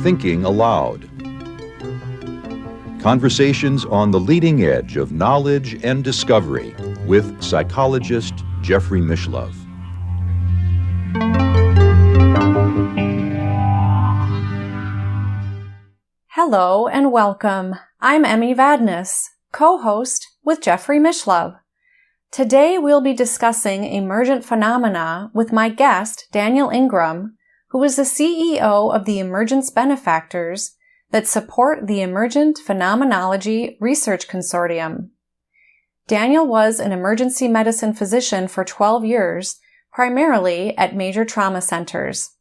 Thinking Aloud. Conversations on the leading edge of knowledge and discovery with psychologist Jeffrey Mishlove. Hello and welcome. I'm Emmy Vadnais, co-host with Jeffrey Mishlove. Today we'll be discussing emergent phenomena with my guest, Daniel Ingram, who is the CEO of the Emergence Benefactors that support the Emergent Phenomenology Research Consortium. Daniel was an emergency medicine physician for 12 years, primarily at major trauma centers.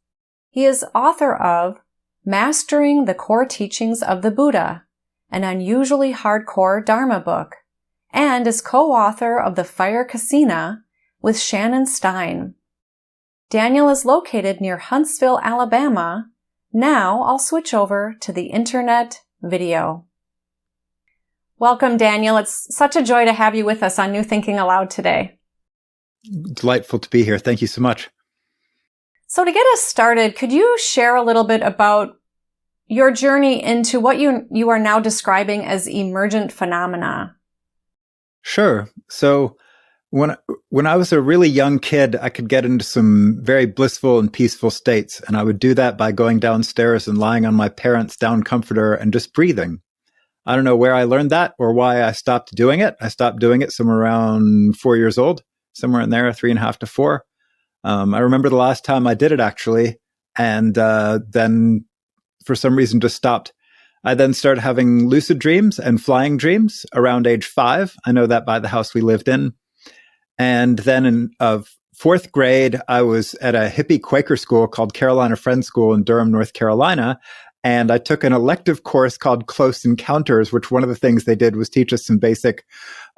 He is author of Mastering the Core Teachings of the Buddha, an unusually hardcore Dharma book, and is co-author of The Fire Casina with Shannon Stein. Daniel is located near Huntsville, Alabama. Now I'll switch over to the internet video. Welcome, Daniel. It's such a joy to have you with us on New Thinking Aloud today. Delightful to be here. Thank you so much. So to get us started, could you share a little bit about your journey into what you are now describing as emergent phenomena? Sure. So when I was a really young kid, I could get into some very blissful and peaceful states. And I would do that by going downstairs and lying on my parents' down comforter and just breathing. I don't know where I learned that or why I stopped doing it. I stopped doing it somewhere around 4 years old, somewhere in there, 3.5 to 4. I remember the last time I did it actually, and then for some reason just stopped. I then started having lucid dreams and flying dreams around age 5. I know that by the house we lived in. And then in fourth grade, I was at a hippie Quaker school called Carolina Friends School in Durham, North Carolina. And I took an elective course called Close Encounters, which one of the things they did was teach us some basic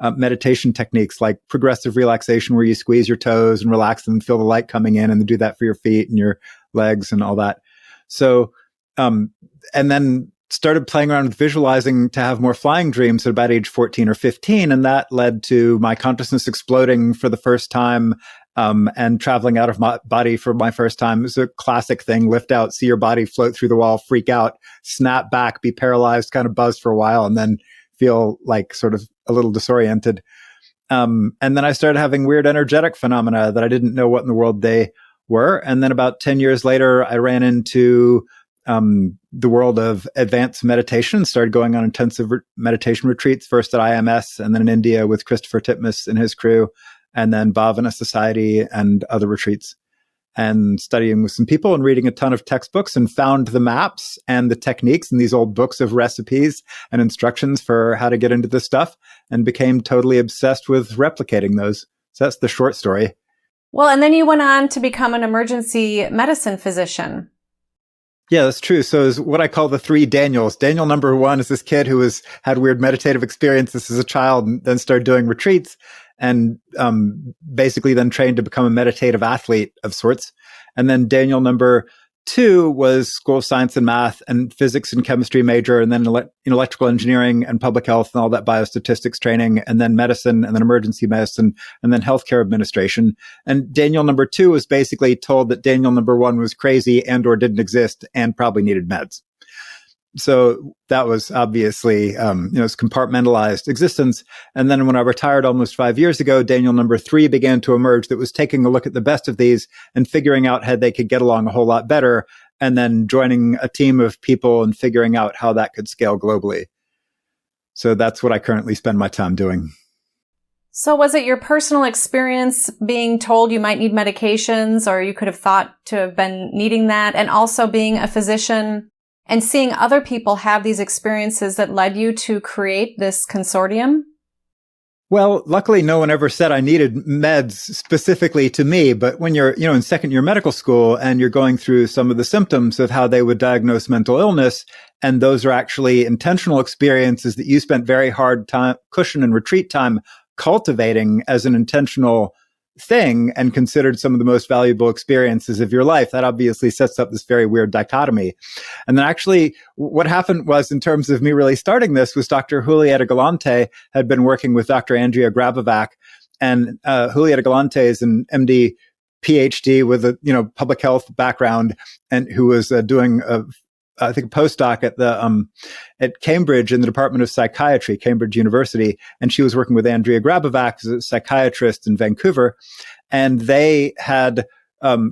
meditation techniques like progressive relaxation, where you squeeze your toes and relax them and feel the light coming in, and then do that for your feet and your legs and all that. So, and then started playing around with visualizing to have more flying dreams at about age 14 or 15. And that led to my consciousness exploding for the first time, and traveling out of my body for my first time. It was a classic thing: lift out, see your body float through the wall, freak out, snap back, be paralyzed, kind of buzz for a while, and then feel like sort of a little disoriented. And then I started having weird energetic phenomena that I didn't know what in the world they were. And then about 10 years later, I ran into the world of advanced meditation, started going on intensive meditation retreats, first at IMS and then in India with Christopher Titmuss and his crew, and then Bhavana Society and other retreats, and studying with some people and reading a ton of textbooks, and found the maps and the techniques in these old books of recipes and instructions for how to get into this stuff, and became totally obsessed with replicating those. So that's the short story. Well, and then you went on to become an emergency medicine physician. Yeah, that's true. So it's what I call the 3 Daniels. Daniel number 1 is this kid who had weird meditative experiences as a child and then started doing retreats, and basically then trained to become a meditative athlete of sorts. And then Daniel number 2 was School of Science and Math and physics and chemistry major, and then electrical engineering and public health and all that biostatistics training, and then medicine, and then emergency medicine, and then healthcare administration. And Daniel number 2 was basically told that Daniel number 1 was crazy and or didn't exist and probably needed meds. So that was obviously, it's compartmentalized existence. And then when I retired almost 5 years ago, Daniel number 3 began to emerge, that was taking a look at the best of these and figuring out how they could get along a whole lot better, and then joining a team of people and figuring out how that could scale globally. So that's what I currently spend my time doing. So was it your personal experience being told you might need medications, or you could have thought to have been needing that, and also being a physician and seeing other people have these experiences that led you to create this consortium? Well, luckily, no one ever said I needed meds specifically to me. But when you're, in second year medical school and you're going through some of the symptoms of how they would diagnose mental illness, and those are actually intentional experiences that you spent very hard time, cushion and retreat time cultivating as an intentional thing and considered some of the most valuable experiences of your life, that obviously sets up this very weird dichotomy. And then actually what happened was, in terms of me really starting this, was Dr. Julieta Galante had been working with Dr. Andrea Grabovac, and Julieta Galante is an MD PhD with a public health background, and who was doing I think a postdoc at Cambridge in the Department of Psychiatry, Cambridge University, and she was working with Andrea Grabovac as a psychiatrist in Vancouver, and they had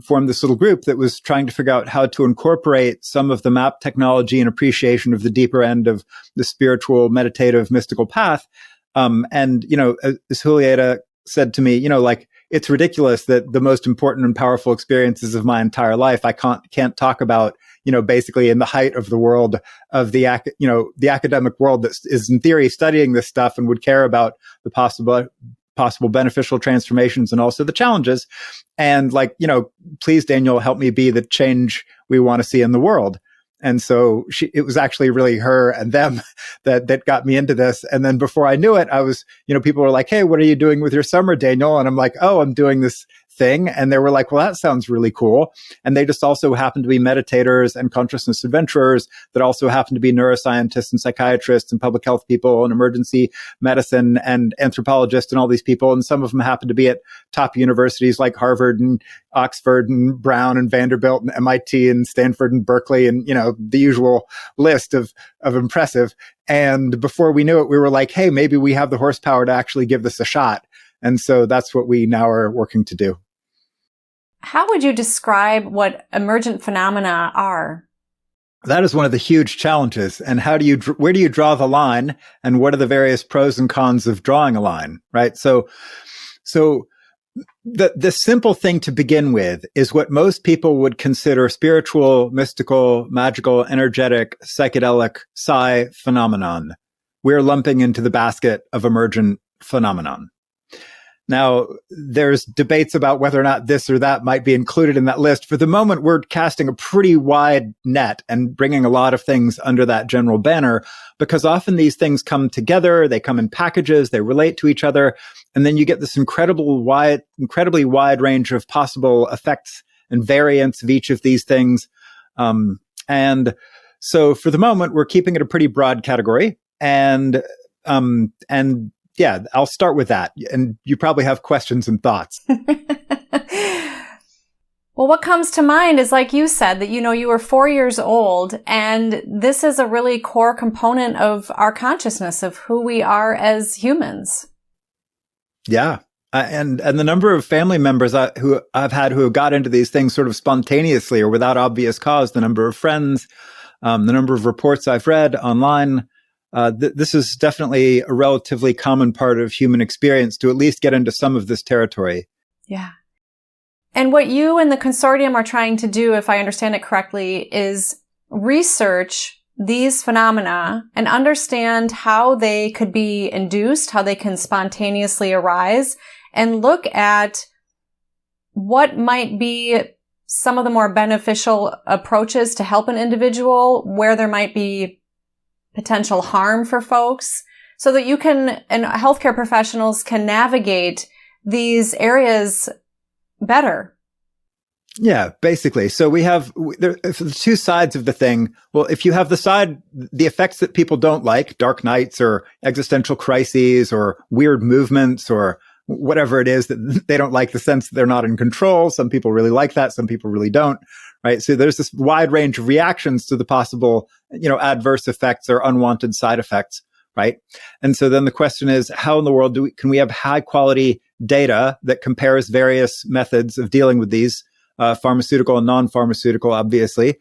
formed this little group that was trying to figure out how to incorporate some of the MAP technology and appreciation of the deeper end of the spiritual, meditative, mystical path. And as Julieta said to me, like, it's ridiculous that the most important and powerful experiences of my entire life, I can't talk about, basically in the height of the world of the academic world that is in theory studying this stuff and would care about the possible beneficial transformations and also the challenges. And please, Daniel, help me be the change we want to see in the world. And so it was actually really her and them that got me into this. And then before I knew it, I was, people were like, "Hey, what are you doing with your summer, Daniel?" And I'm like, "Oh, I'm doing this thing." And they were like, "Well, that sounds really cool." And they just also happen to be meditators and consciousness adventurers that also happen to be neuroscientists and psychiatrists and public health people and emergency medicine and anthropologists and all these people. And some of them happen to be at top universities like Harvard and Oxford and Brown and Vanderbilt and MIT and Stanford and Berkeley and, the usual list of impressive. And before we knew it, we were like, "Hey, maybe we have the horsepower to actually give this a shot." And so that's what we now are working to do. How would you describe what emergent phenomena are? That is one of the huge challenges. And where do you draw the line? And what are the various pros and cons of drawing a line, right? So the simple thing to begin with is what most people would consider spiritual, mystical, magical, energetic, psychedelic, psi phenomenon. We're lumping into the basket of emergent phenomenon. Now, there's debates about whether or not this or that might be included in that list. For the moment, we're casting a pretty wide net and bringing a lot of things under that general banner, because often these things come together, they come in packages, they relate to each other, and then you get this incredibly wide range of possible effects and variants of each of these things. And so for the moment, we're keeping it a pretty broad category. And yeah, I'll start with that. And you probably have questions and thoughts. Well, what comes to mind is, like you said, that, you were 4 years old, and this is a really core component of our consciousness, of who we are as humans. Yeah. And the number of family members who I've had who have got into these things sort of spontaneously or without obvious cause, the number of friends, the number of reports I've read online, this is definitely a relatively common part of human experience to at least get into some of this territory. Yeah. And what you and the consortium are trying to do, if I understand it correctly, is research these phenomena and understand how they could be induced, how they can spontaneously arise, and look at what might be some of the more beneficial approaches to help an individual, where there might be potential harm for folks, so that you can, and healthcare professionals can navigate these areas better. Yeah, basically. So we have the two sides of the thing. Well, if you have the effects that people don't like, dark nights or existential crises or weird movements or whatever it is that they don't like, the sense that they're not in control. Some people really like that. Some people really don't. Right. So there's this wide range of reactions to the possible, adverse effects or unwanted side effects. Right. And so then the question is, how in the world can we have high quality data that compares various methods of dealing with these, pharmaceutical and non-pharmaceutical, obviously,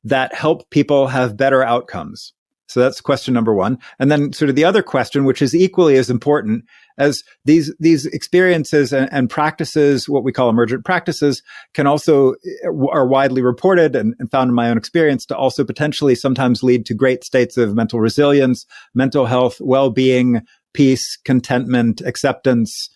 that help people have better outcomes? So that's question number one. And then sort of the other question, which is equally as important, as these experiences and practices, what we call emergent practices, are widely reported and found in my own experience to also potentially sometimes lead to great states of mental resilience, mental health, well-being, peace, contentment, acceptance,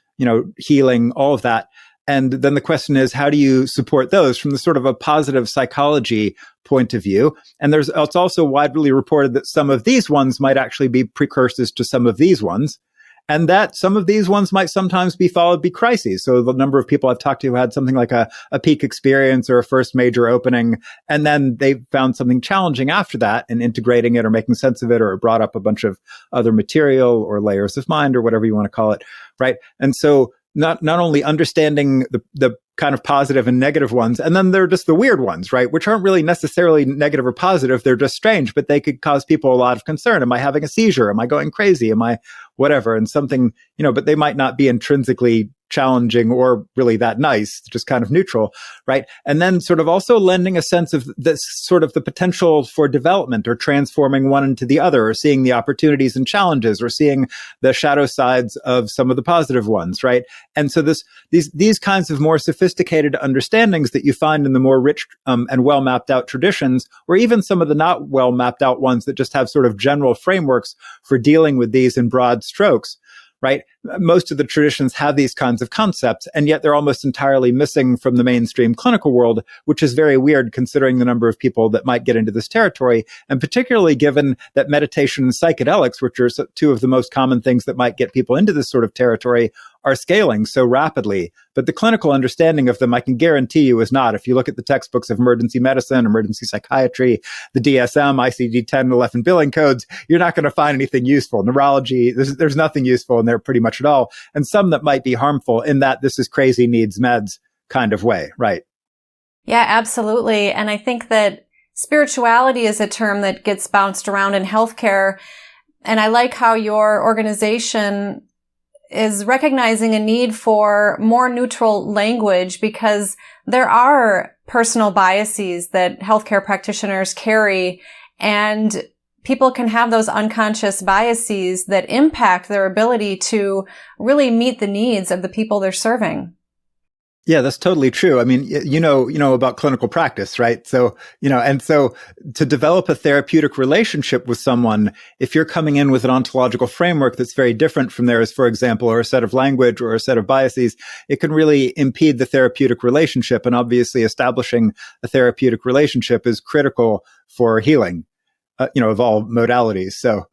healing, all of that. And then the question is, how do you support those from the sort of a positive psychology point of view? And it's also widely reported that some of these ones might actually be precursors to some of these ones, and that some of these ones might sometimes be followed by crises. So the number of people I've talked to who had something like a peak experience or a first major opening, and then they found something challenging after that and integrating it or making sense of it, or it brought up a bunch of other material or layers of mind or whatever you want to call it, right? And so not only understanding the kind of positive and negative ones. And then there are just the weird ones, right? Which aren't really necessarily negative or positive. They're just strange, but they could cause people a lot of concern. Am I having a seizure? Am I going crazy? Am I whatever? And something, but they might not be intrinsically challenging or really that nice, just kind of neutral, right? And then sort of also lending a sense of this sort of the potential for development or transforming one into the other, or seeing the opportunities and challenges, or seeing the shadow sides of some of the positive ones, right? And so these kinds of more sophisticated understandings that you find in the more rich and well mapped out traditions, or even some of the not well mapped out ones that just have sort of general frameworks for dealing with these in broad strokes, right? Most of the traditions have these kinds of concepts, and yet they're almost entirely missing from the mainstream clinical world, which is very weird considering the number of people that might get into this territory, and particularly given that meditation and psychedelics, which are two of the most common things that might get people into this sort of territory, are scaling so rapidly. But the clinical understanding of them, I can guarantee you, is not. If you look at the textbooks of emergency medicine, emergency psychiatry, the DSM, ICD-10, 11 billing codes, you're not going to find anything useful. Neurology, there's nothing useful in there pretty much at all. And some that might be harmful in that this is crazy, needs meds kind of way, right? Yeah, absolutely. And I think that spirituality is a term that gets bounced around in healthcare. And I like how your organization is recognizing a need for more neutral language, because there are personal biases that healthcare practitioners carry, and people can have those unconscious biases that impact their ability to really meet the needs of the people they're serving. Yeah, that's totally true. I mean, you know about clinical practice, right? So, and so to develop a therapeutic relationship with someone, if you're coming in with an ontological framework that's very different from theirs, for example, or a set of language or a set of biases, it can really impede the therapeutic relationship. And obviously establishing a therapeutic relationship is critical for healing, of all modalities. So,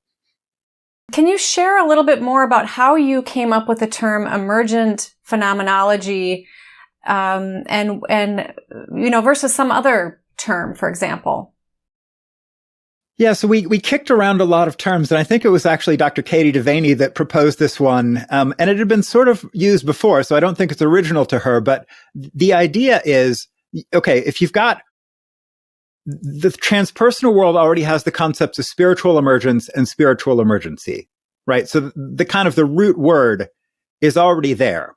can you share a little bit more about how you came up with the term emergent phenomenology, and versus some other term, for example? Yeah, so we kicked around a lot of terms, and I think it was actually Dr. Katie Devaney that proposed this one, and it had been sort of used before, so I don't think it's original to her, but the idea is, okay, if you've got the transpersonal world already has the concepts of spiritual emergence and spiritual emergency, right? So the kind of the root word is already there.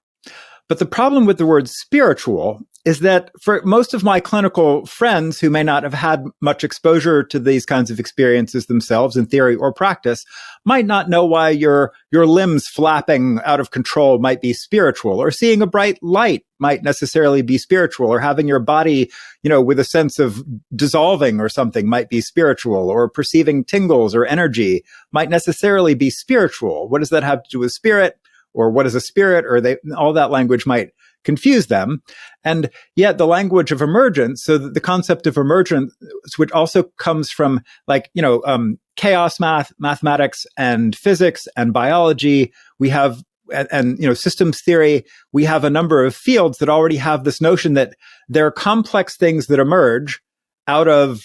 But the problem with the word spiritual is that for most of my clinical friends who may not have had much exposure to these kinds of experiences themselves in theory or practice might not know why your limbs flapping out of control might be spiritual, or seeing a bright light might necessarily be spiritual, or having your body, with a sense of dissolving or something might be spiritual, or perceiving tingles or energy might necessarily be spiritual. What does that have to do with spirit? Or what is a spirit? Or all that language might confuse them. And yet the language of emergence, so the concept of emergence, which also comes from chaos mathematics and physics and biology, we have, and systems theory, we have a number of fields that already have this notion that there are complex things that emerge out of,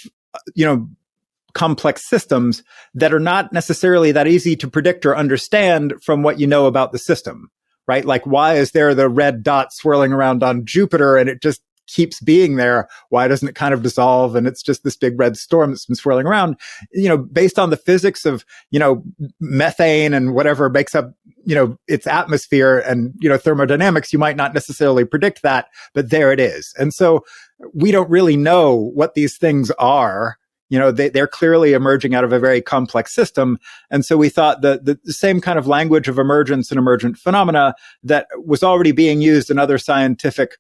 complex systems that are not necessarily that easy to predict or understand from what you know about the system, right? Like, why is there the red dot swirling around on Jupiter and it just keeps being there? Why doesn't it kind of dissolve and it's just this big red storm that's been swirling around? Based on the physics of, methane and whatever makes up, its atmosphere and, thermodynamics, you might not necessarily predict that, but there it is. And so we don't really know what these things are. They're clearly emerging out of a very complex system. And so we thought that the same kind of language of emergence and emergent phenomena that was already being used in other scientific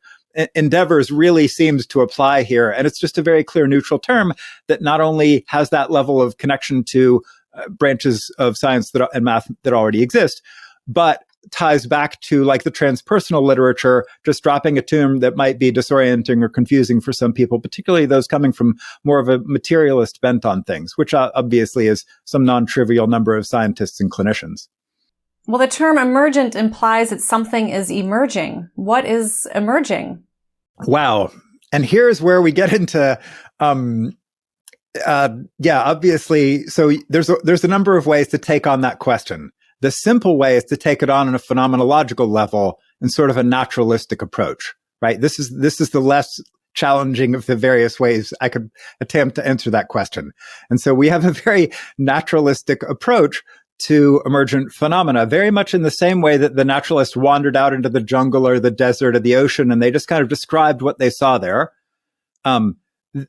endeavors really seems to apply here. And it's just a very clear neutral term that not only has that level of connection to branches of science and math that already exist, but ties back to like the transpersonal literature, just dropping a term that might be disorienting or confusing for some people, particularly those coming from more of a materialist bent on things, which obviously is some non-trivial number of scientists and clinicians. Well, the term emergent implies that something is emerging. What is emerging? Wow. And here's where we get into, obviously, so there's a number of ways to take on that question. The simple way is to take it on a phenomenological level and sort of a naturalistic approach, right? This is the less challenging of the various ways I could attempt to answer that question. And so we have a very naturalistic approach to emergent phenomena, very much in the same way that the naturalists wandered out into the jungle or the desert or the ocean, and they just kind of described what they saw there.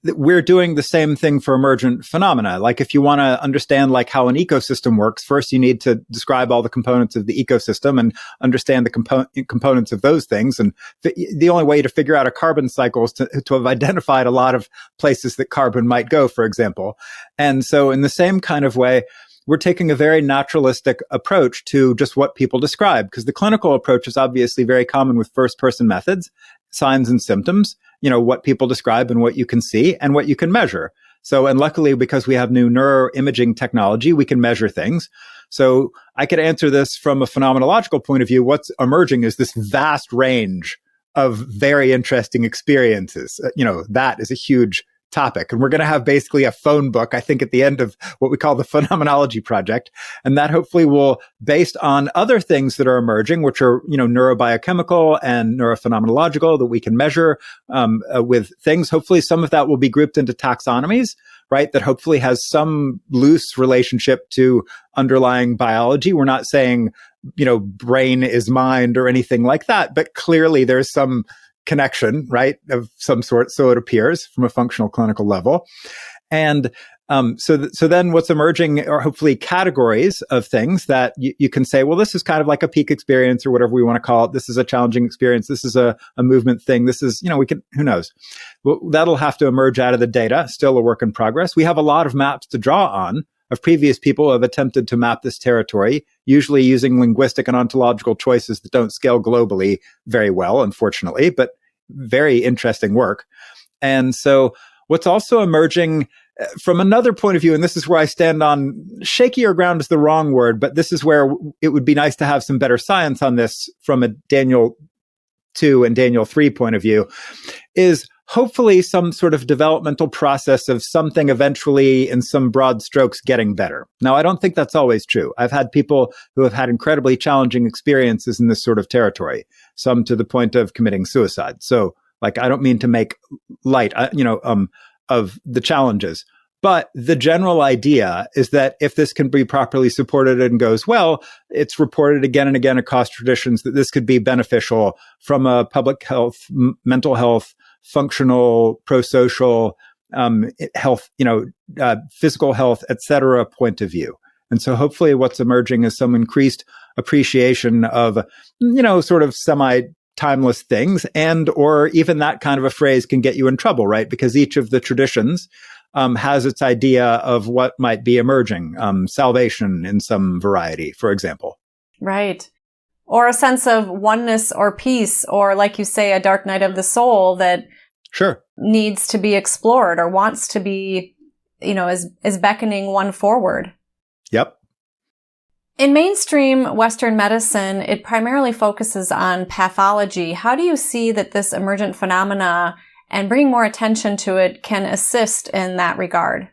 We're doing the same thing for emergent phenomena. Like if you want to understand like how an ecosystem works, first you need to describe all the components of the ecosystem and understand the components of those things. And the only way to figure out a carbon cycle is to have identified a lot of places that carbon might go, for example. And so in the same kind of way, we're taking a very naturalistic approach to just what people describe, because the clinical approach is obviously very common with first-person methods, signs and symptoms, what people describe and what you can see and what you can measure. So, and luckily, because we have new neuroimaging technology, we can measure things. So I could answer this from a phenomenological point of view. What's emerging is this vast range of very interesting experiences. That is a huge topic. And we're going to have basically a phone book, I think, at the end of what we call the Phenomenology Project. And that hopefully will, based on other things that are emerging, which are, neurobiochemical and neurophenomenological that we can measure with things. Hopefully some of that will be grouped into taxonomies, right? That hopefully has some loose relationship to underlying biology. We're not saying, brain is mind or anything like that, but clearly there's some connection, right, of some sort, so it appears, from a functional clinical level. And so then what's emerging are hopefully categories of things that you can say, well, this is kind of like a peak experience or whatever we want to call it. This is a challenging experience. This is a movement thing. This is, who knows? Well, that'll have to emerge out of the data, still a work in progress. We have a lot of maps to draw on of previous people who have attempted to map this territory, usually using linguistic and ontological choices that don't scale globally very well, unfortunately, but very interesting work. And so what's also emerging from another point of view, and this is where I stand on shakier ground is the wrong word, but this is where it would be nice to have some better science on this from a Daniel 2 and Daniel 3 point of view, is hopefully some sort of developmental process of something eventually in some broad strokes getting better. Now, I don't think that's always true. I've had people who have had incredibly challenging experiences in this sort of territory, some to the point of committing suicide. So, I don't mean to make light, of the challenges. But the general idea is that if this can be properly supported and goes well, it's reported again and again across traditions that this could be beneficial from a public health, mental health, functional, pro-social health, physical health, et cetera, point of view. And so hopefully what's emerging is some increased appreciation of, sort of semi-timeless things, and or even that kind of a phrase can get you in trouble, right? Because each of the traditions has its idea of what might be emerging, salvation in some variety, for example. Right. Or a sense of oneness or peace, or like you say, a dark night of the soul that sure needs to be explored or wants to be, is beckoning one forward. Yep. In mainstream Western medicine, it primarily focuses on pathology. How do you see that this emergent phenomena and bringing more attention to it can assist in that regard?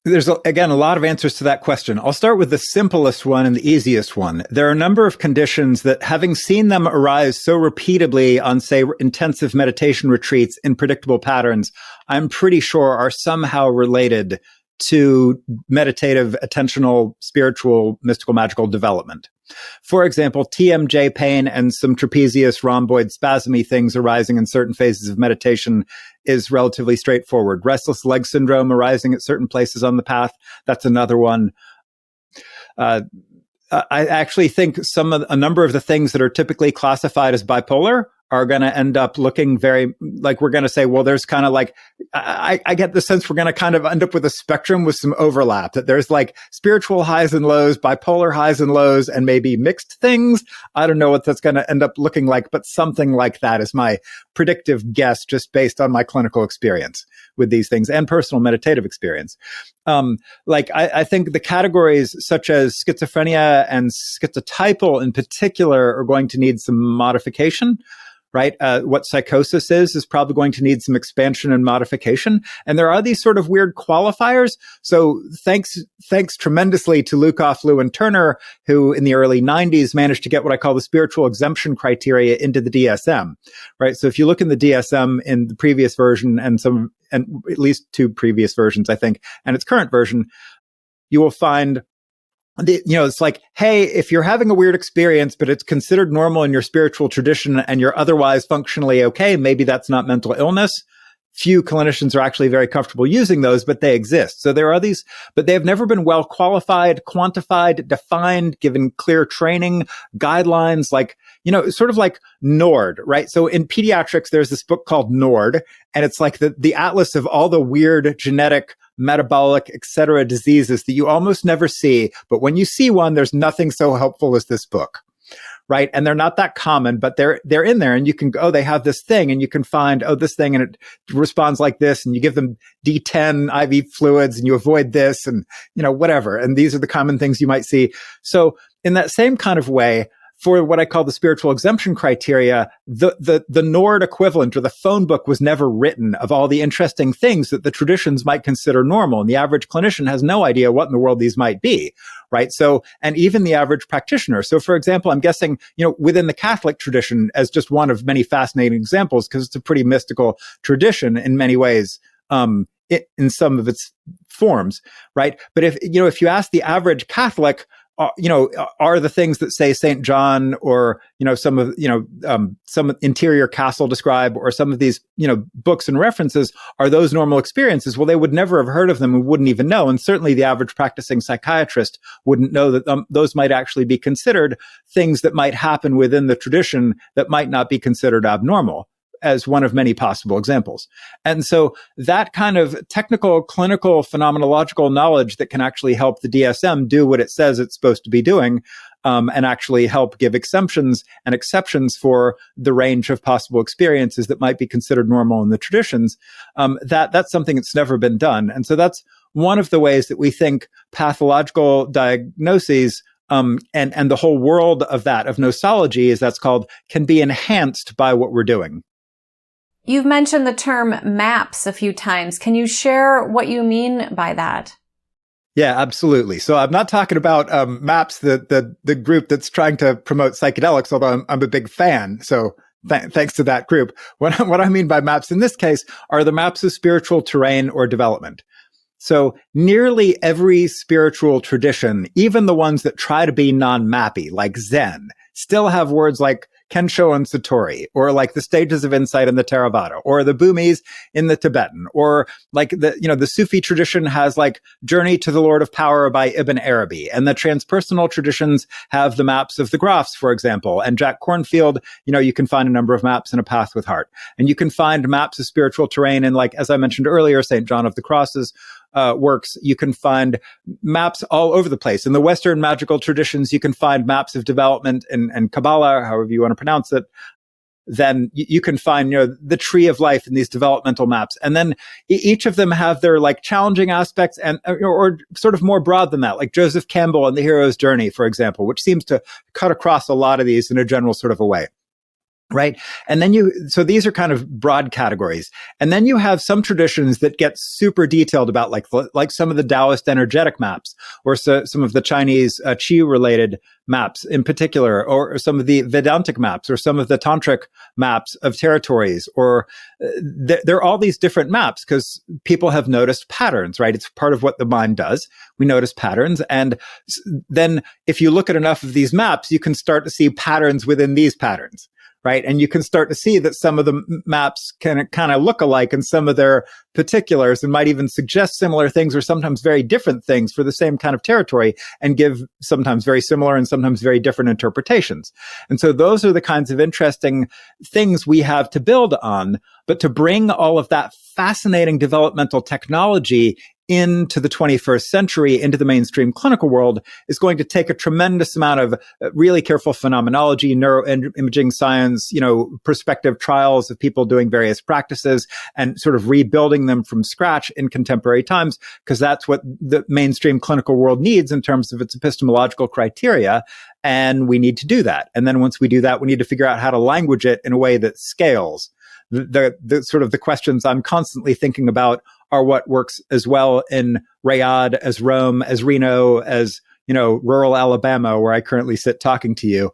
There's, again, a lot of answers to that question. I'll start with the simplest one and the easiest one. There are a number of conditions that, having seen them arise so repeatedly on, say, intensive meditation retreats in predictable patterns, I'm pretty sure are somehow related to meditative, attentional, spiritual, mystical, magical development. For example, TMJ pain and some trapezius rhomboid spasmy things arising in certain phases of meditation is relatively straightforward. Restless leg syndrome arising at certain places on the path, that's another one. I actually think a number of the things that are typically classified as bipolar are going to end up looking very like, we're going to say, well, there's kind of like, I get the sense we're going to kind of end up with a spectrum with some overlap, that there's like spiritual highs and lows, bipolar highs and lows, and maybe mixed things. I don't know what that's going to end up looking like, but something like that is my predictive guess, just based on my clinical experience with these things and personal meditative experience. I think the categories such as schizophrenia and schizotypal in particular are going to need some modification. right? What psychosis is probably going to need some expansion and modification. And there are these sort of weird qualifiers. So thanks tremendously to Lukoff, Liu, and Turner, who in the early 90s managed to get what I call the spiritual exemption criteria into the DSM, right? So if you look in the DSM in the previous version and at least 2 previous versions, I think, and its current version, you will find it's like, hey, if you're having a weird experience, but it's considered normal in your spiritual tradition and you're otherwise functionally okay, maybe that's not mental illness. Few clinicians are actually very comfortable using those, but they exist. So there are these, but they have never been well qualified, quantified, defined, given clear training, guidelines, like, sort of like NORD, right? So in pediatrics, there's this book called NORD, and it's like the atlas of all the weird genetic, metabolic, et cetera, diseases that you almost never see. But when you see one, there's nothing so helpful as this book, right? And they're not that common, but they're in there, and you can go, they have this thing, and you can find, this thing, and it responds like this, and you give them D10 IV fluids, and you avoid this, and, whatever. And these are the common things you might see. So in that same kind of way, for what I call the spiritual exemption criteria, the NORD equivalent or the phone book was never written of all the interesting things that the traditions might consider normal. And the average clinician has no idea what in the world these might be, right? So, and even the average practitioner. So for example, I'm guessing, within the Catholic tradition, as just one of many fascinating examples, because it's a pretty mystical tradition in many ways, in some of its forms, right? But if you ask the average Catholic, are the things that say St. John or, some interior castle describe, or some of these, books and references, are those normal experiences? Well, they would never have heard of them and wouldn't even know. And certainly the average practicing psychiatrist wouldn't know that those might actually be considered things that might happen within the tradition that might not be considered abnormal, as one of many possible examples. And so that kind of technical, clinical, phenomenological knowledge that can actually help the DSM do what it says it's supposed to be doing, and actually help give exemptions and exceptions for the range of possible experiences that might be considered normal in the traditions, that's something that's never been done. And so that's one of the ways that we think pathological diagnoses and the whole world of nosology, as that's called, can be enhanced by what we're doing. You've mentioned the term MAPS a few times. Can you share what you mean by that? Yeah, absolutely. So I'm not talking about MAPS, the group that's trying to promote psychedelics, although I'm a big fan. So thanks to that group. What I mean by MAPS in this case are the maps of spiritual terrain or development. So nearly every spiritual tradition, even the ones that try to be non-mappy, like Zen, still have words like Kensho and Satori, or like the stages of insight in the Theravada, or the Bhumis in the Tibetan, or like the Sufi tradition has like Journey to the Lord of Power by Ibn Arabi, and the transpersonal traditions have the maps of the Grafs, for example, and Jack Kornfield, you can find a number of maps in A Path with Heart, and you can find maps of spiritual terrain in, like, as I mentioned earlier, St. John of the Cross's works. You can find maps all over the place. In the Western magical traditions, you can find maps of development and Kabbalah, however you want to pronounce it. Then you can find, the tree of life in these developmental maps. And then each of them have their like challenging aspects and, or sort of more broad than that, like Joseph Campbell and the Hero's Journey, for example, which seems to cut across a lot of these in a general sort of a way. Right. And then so these are kind of broad categories. And then you have some traditions that get super detailed about like some of the Taoist energetic maps, or some of the Chinese Qi related maps in particular, or some of the Vedantic maps, or some of the Tantric maps of territories, or there are all these different maps because people have noticed patterns, right? It's part of what the mind does. We notice patterns. And then if you look at enough of these maps, you can start to see patterns within these patterns. Right. And you can start to see that some of the maps can kind of look alike in some of their particulars, and might even suggest similar things or sometimes very different things for the same kind of territory, and give sometimes very similar and sometimes very different interpretations. And so those are the kinds of interesting things we have to build on. But to bring all of that fascinating developmental technology into the 21st century, into the mainstream clinical world, is going to take a tremendous amount of really careful phenomenology, neuroimaging science, prospective trials of people doing various practices and sort of rebuilding them from scratch in contemporary times, because that's what the mainstream clinical world needs in terms of its epistemological criteria. And we need to do that. And then once we do that, we need to figure out how to language it in a way that scales. The sort of the questions I'm constantly thinking about are what works as well in Riyadh, as Rome, as Reno, as, rural Alabama, where I currently sit talking to you.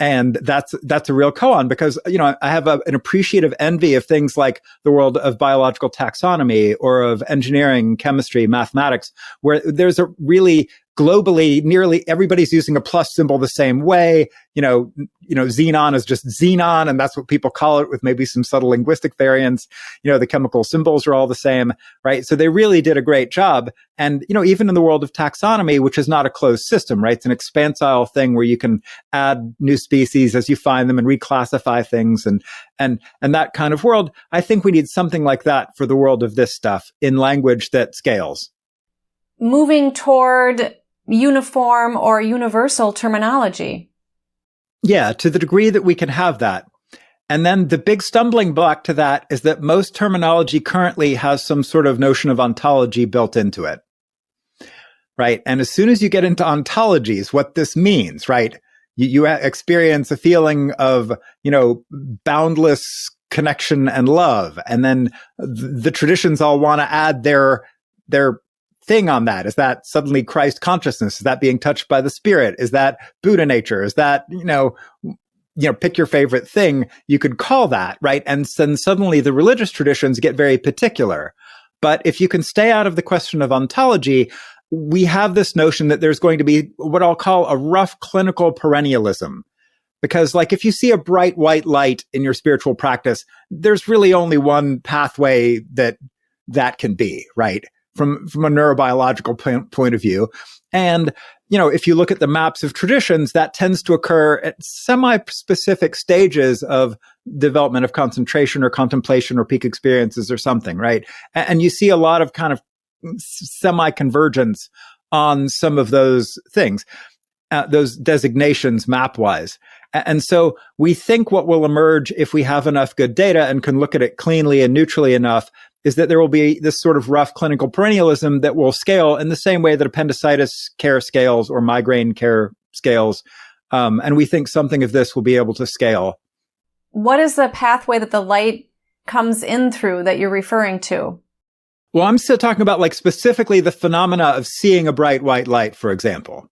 And that's a real koan, because, I have an appreciative envy of things like the world of biological taxonomy or of engineering, chemistry, mathematics, where there's a really globally, nearly everybody's using a plus symbol the same way. Xenon is just xenon, and that's what people call it, with maybe some subtle linguistic variants. The chemical symbols are all the same, right? So they really did a great job. And, even in the world of taxonomy, which is not a closed system, right? It's an expansile thing where you can add new species as you find them and reclassify things and that kind of world. I think we need something like that for the world of this stuff in language that scales. Moving toward uniform or universal terminology. Yeah, to the degree that we can have that. And then the big stumbling block to that is that most terminology currently has some sort of notion of ontology built into it, right? And as soon as you get into ontologies, what this means, right? You experience a feeling of, boundless connection and love. And then the traditions all want to add their thing on that. Is that suddenly Christ consciousness? Is that being touched by the Spirit? Is that Buddha nature? Is that, pick your favorite thing, you could call that, right? And then suddenly the religious traditions get very particular. But if you can stay out of the question of ontology, we have this notion that there's going to be what I'll call a rough clinical perennialism. Because if you see a bright white light in your spiritual practice, there's really only one pathway that can be, right? From a neurobiological point of view. And, if you look at the maps of traditions, that tends to occur at semi-specific stages of development of concentration or contemplation or peak experiences or something, right? And you see a lot of kind of semi-convergence on some of those things, those designations map-wise. And so we think what will emerge if we have enough good data and can look at it cleanly and neutrally enough is that there will be this sort of rough clinical perennialism that will scale in the same way that appendicitis care scales or migraine care scales. And we think something of this will be able to scale. What is the pathway that the light comes in through that you're referring to? Well, I'm still talking about specifically the phenomena of seeing a bright white light, for example.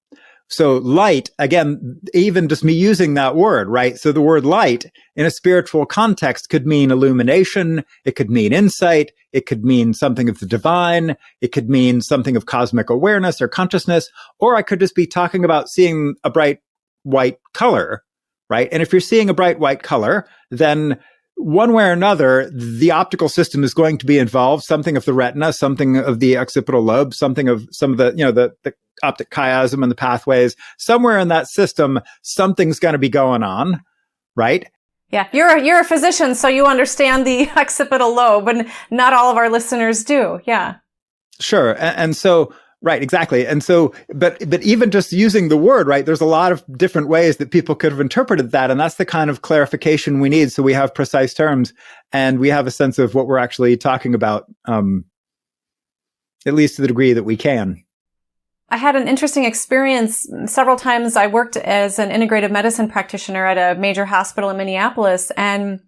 So light, again, even just me using that word, right? So the word light in a spiritual context could mean illumination. It could mean insight. It could mean something of the divine. It could mean something of cosmic awareness or consciousness. Or I could just be talking about seeing a bright white color, right? And if you're seeing a bright white color, then one way or another, the optical system is going to be involved, something of the retina, something of the occipital lobe, something of some of the, the optic chiasm and the pathways. Somewhere in that system, something's going to be going on, right? Yeah, you're a physician, so you understand the occipital lobe, and not all of our listeners do. Yeah. Sure. And so, right, exactly. And so, but even just using the word, right, there's a lot of different ways that people could have interpreted that. And that's the kind of clarification we need. So we have precise terms and we have a sense of what we're actually talking about, at least to the degree that we can. I had an interesting experience. Several times I worked as an integrative medicine practitioner at a major hospital in Minneapolis, and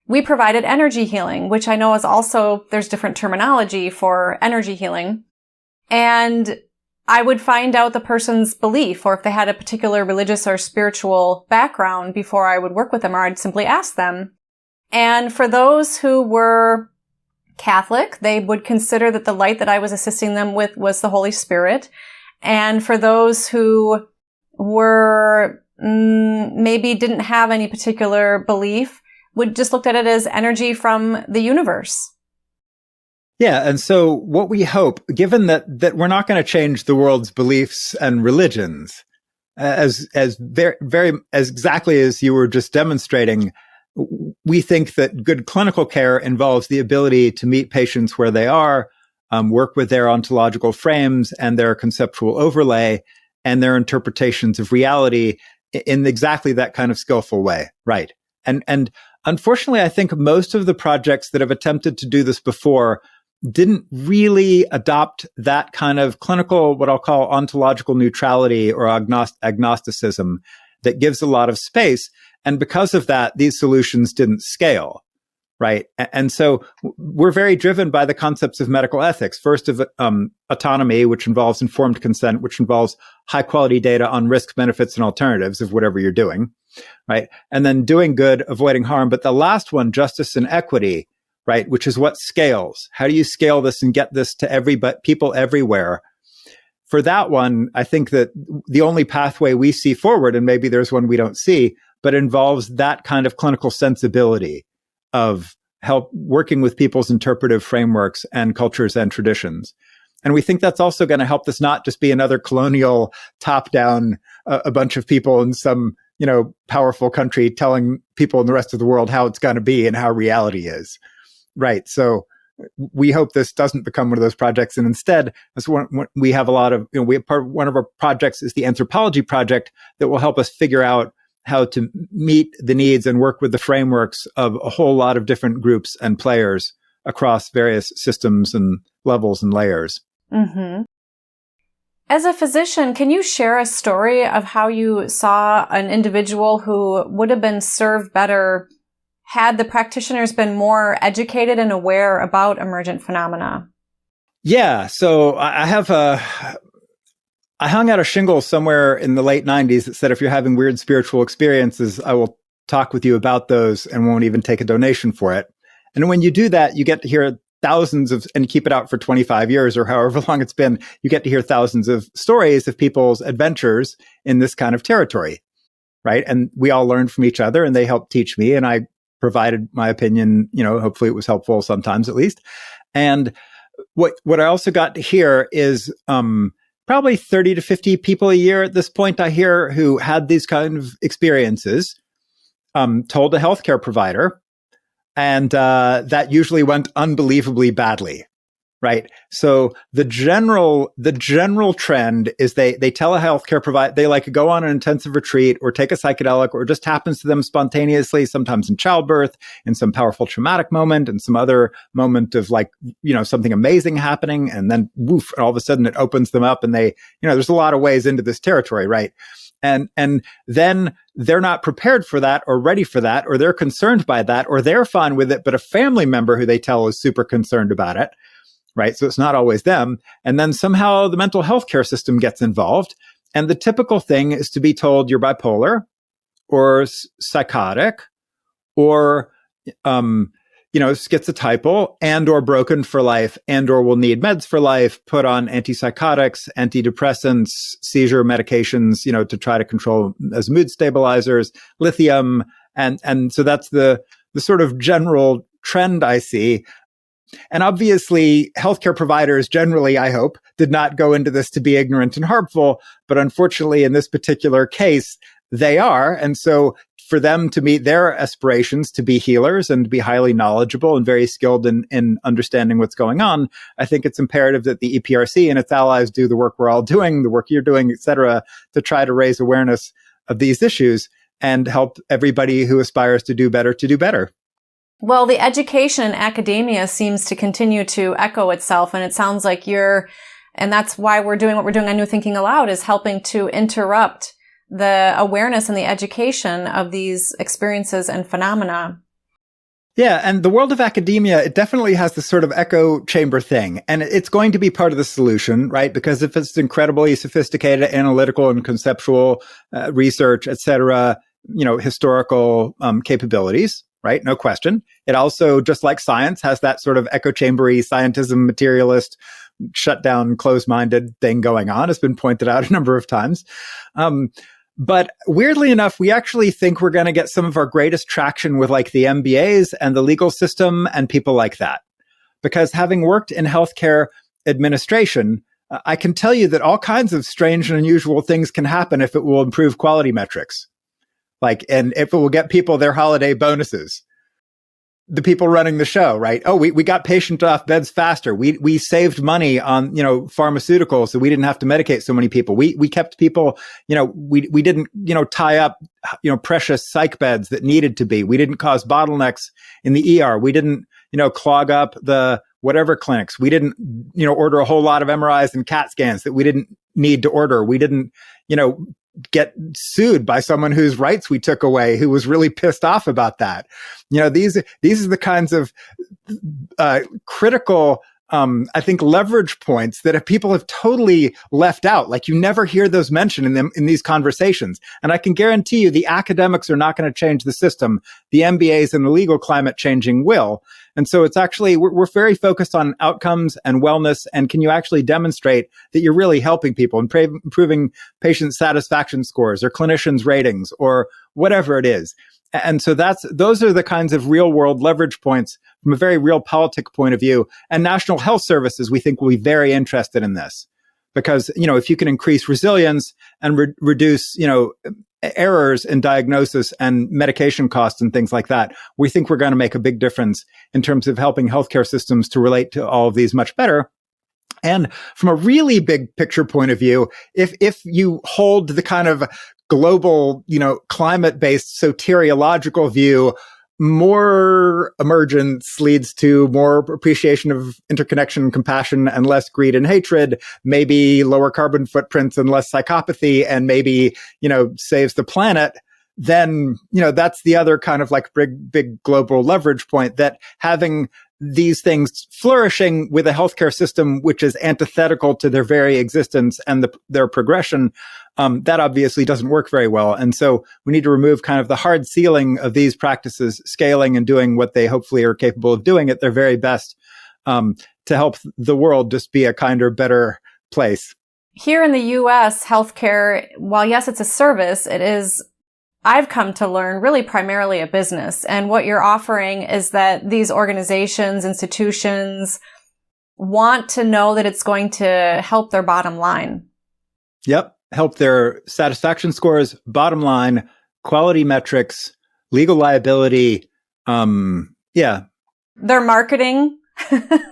we provided energy healing, which I know is also, there's different terminology for energy healing. And I would find out the person's belief, or if they had a particular religious or spiritual background before I would work with them, or I'd simply ask them. And for those who were Catholic, they would consider that the light that I was assisting them with was the Holy Spirit. And for those who were maybe didn't have any particular belief, would just looked at it as energy from the universe. Yeah, and so what we hope, given that we're not going to change the world's beliefs and religions, as very as exactly as you were just demonstrating, we think that good clinical care involves the ability to meet patients where they are, work with their ontological frames and their conceptual overlay and their interpretations of reality in exactly that kind of skillful way, right? And unfortunately, I think most of the projects that have attempted to do this before didn't really adopt that kind of clinical, what I'll call ontological neutrality or agnosticism that gives a lot of space. And because of that, these solutions didn't scale, right? And so we're very driven by the concepts of medical ethics. First of autonomy, which involves informed consent, which involves high quality data on risk, benefits, and alternatives of whatever you're doing, right? And then doing good, avoiding harm. But the last one, justice and equity, right? Which is what scales. How do you scale this and get this to people everywhere? For that one, I think that the only pathway we see forward, and maybe there's one we don't see, but involves that kind of clinical sensibility of help working with people's interpretive frameworks and cultures and traditions. And we think that's also going to help this not just be another colonial top-down, a bunch of people in some, powerful country telling people in the rest of the world how it's going to be and how reality is. Right. So we hope this doesn't become one of those projects. And instead, we have a lot of, one of our projects is the anthropology project that will help us figure out how to meet the needs and work with the frameworks of a whole lot of different groups and players across various systems and levels and layers. Mm-hmm. As a physician, can you share a story of how you saw an individual who would have been served better had the practitioners been more educated and aware about emergent phenomena? Yeah. So I hung out a shingle somewhere in the late 90s that said, if you're having weird spiritual experiences, I will talk with you about those and won't even take a donation for it. And when you do that, you get to hear thousands of, and keep it out for 25 years or however long it's been, you get to hear thousands of stories of people's adventures in this kind of territory, right? And we all learned from each other and they helped teach me and I provided my opinion, hopefully it was helpful sometimes at least. And what I also got to hear is probably 30 to 50 people a year at this point I hear who had these kind of experiences, told a healthcare provider, and that usually went unbelievably badly, right? So the general trend is they tell a healthcare provider, they go on an intensive retreat or take a psychedelic or it just happens to them spontaneously, sometimes in childbirth, in some powerful traumatic moment, and some other moment of something amazing happening. And then woof, and all of a sudden it opens them up and they, there's a lot of ways into this territory, right? And then they're not prepared for that or ready for that, or they're concerned by that, or they're fine with it, but a family member who they tell is super concerned about it. Right. So it's not always them. And then somehow the mental health care system gets involved. And the typical thing is to be told you're bipolar or psychotic or, schizotypal and or broken for life and or will need meds for life, put on antipsychotics, antidepressants, seizure medications, to try to control as mood stabilizers, lithium. And so that's the sort of general trend I see. And obviously, healthcare providers generally, I hope, did not go into this to be ignorant and harmful. But unfortunately, in this particular case, they are. And so for them to meet their aspirations to be healers and to be highly knowledgeable and very skilled in understanding what's going on, I think it's imperative that the EPRC and its allies do the work we're all doing, the work you're doing, et cetera, to try to raise awareness of these issues and help everybody who aspires to do better to do better. Well, the education in academia seems to continue to echo itself, and it sounds like and that's why we're doing what we're doing on New Thinking Aloud, is helping to interrupt the awareness and the education of these experiences and phenomena. Yeah, and the world of academia, it definitely has this sort of echo chamber thing, and it's going to be part of the solution, right? Because if it's incredibly sophisticated, analytical and conceptual research, et cetera, historical capabilities, right? No question. It also, just like science, has that sort of echo chambery scientism, materialist, shut down, closed-minded thing going on. It's been pointed out a number of times. But weirdly enough, we actually think we're going to get some of our greatest traction with the MBAs and the legal system and people like that. Because having worked in healthcare administration, I can tell you that all kinds of strange and unusual things can happen if it will improve quality metrics. And if it will get people their holiday bonuses. the people running the show, right? Oh, we got patients off beds faster. We saved money on, pharmaceuticals, so we didn't have to medicate so many people. We kept people, we didn't, tie up, precious psych beds that needed to be. We didn't cause bottlenecks in the ER. We didn't, clog up the whatever clinics. We didn't, order a whole lot of MRIs and CAT scans that we didn't need to order. We didn't, get sued by someone whose rights we took away, who was really pissed off about that. These are the kinds of critical, I think, leverage points that people have totally left out. Like, you never hear those mentioned in these conversations. And I can guarantee you the academics are not going to change the system. The MBAs and the legal climate changing will. And so it's actually, we're very focused on outcomes and wellness. And can you actually demonstrate that you're really helping people and improving patient satisfaction scores or clinicians' ratings or whatever it is? And so those are the kinds of real world leverage points from a very real politic point of view. And National Health Services, we think, will be very interested in this because, if you can increase resilience and reduce, errors in diagnosis and medication costs and things like that, we think we're going to make a big difference in terms of helping healthcare systems to relate to all of these much better. And from a really big picture point of view, if you hold the kind of global, climate-based soteriological view, more emergence leads to more appreciation of interconnection and compassion and less greed and hatred, maybe lower carbon footprints and less psychopathy, and maybe, saves the planet. Then, that's the other kind of like big global leverage point, that having these things flourishing with a healthcare system which is antithetical to their very existence and their progression, that obviously doesn't work very well. And so we need to remove kind of the hard ceiling of these practices scaling and doing what they hopefully are capable of doing at their very best, to help the world just be a kinder, better place. Here in the US, healthcare, while yes, it's a service, it is, I've come to learn, really primarily a business. And what you're offering is that these organizations, institutions want to know that it's going to help their bottom line. Yep. Help their satisfaction scores, bottom line, quality metrics, legal liability. Their marketing.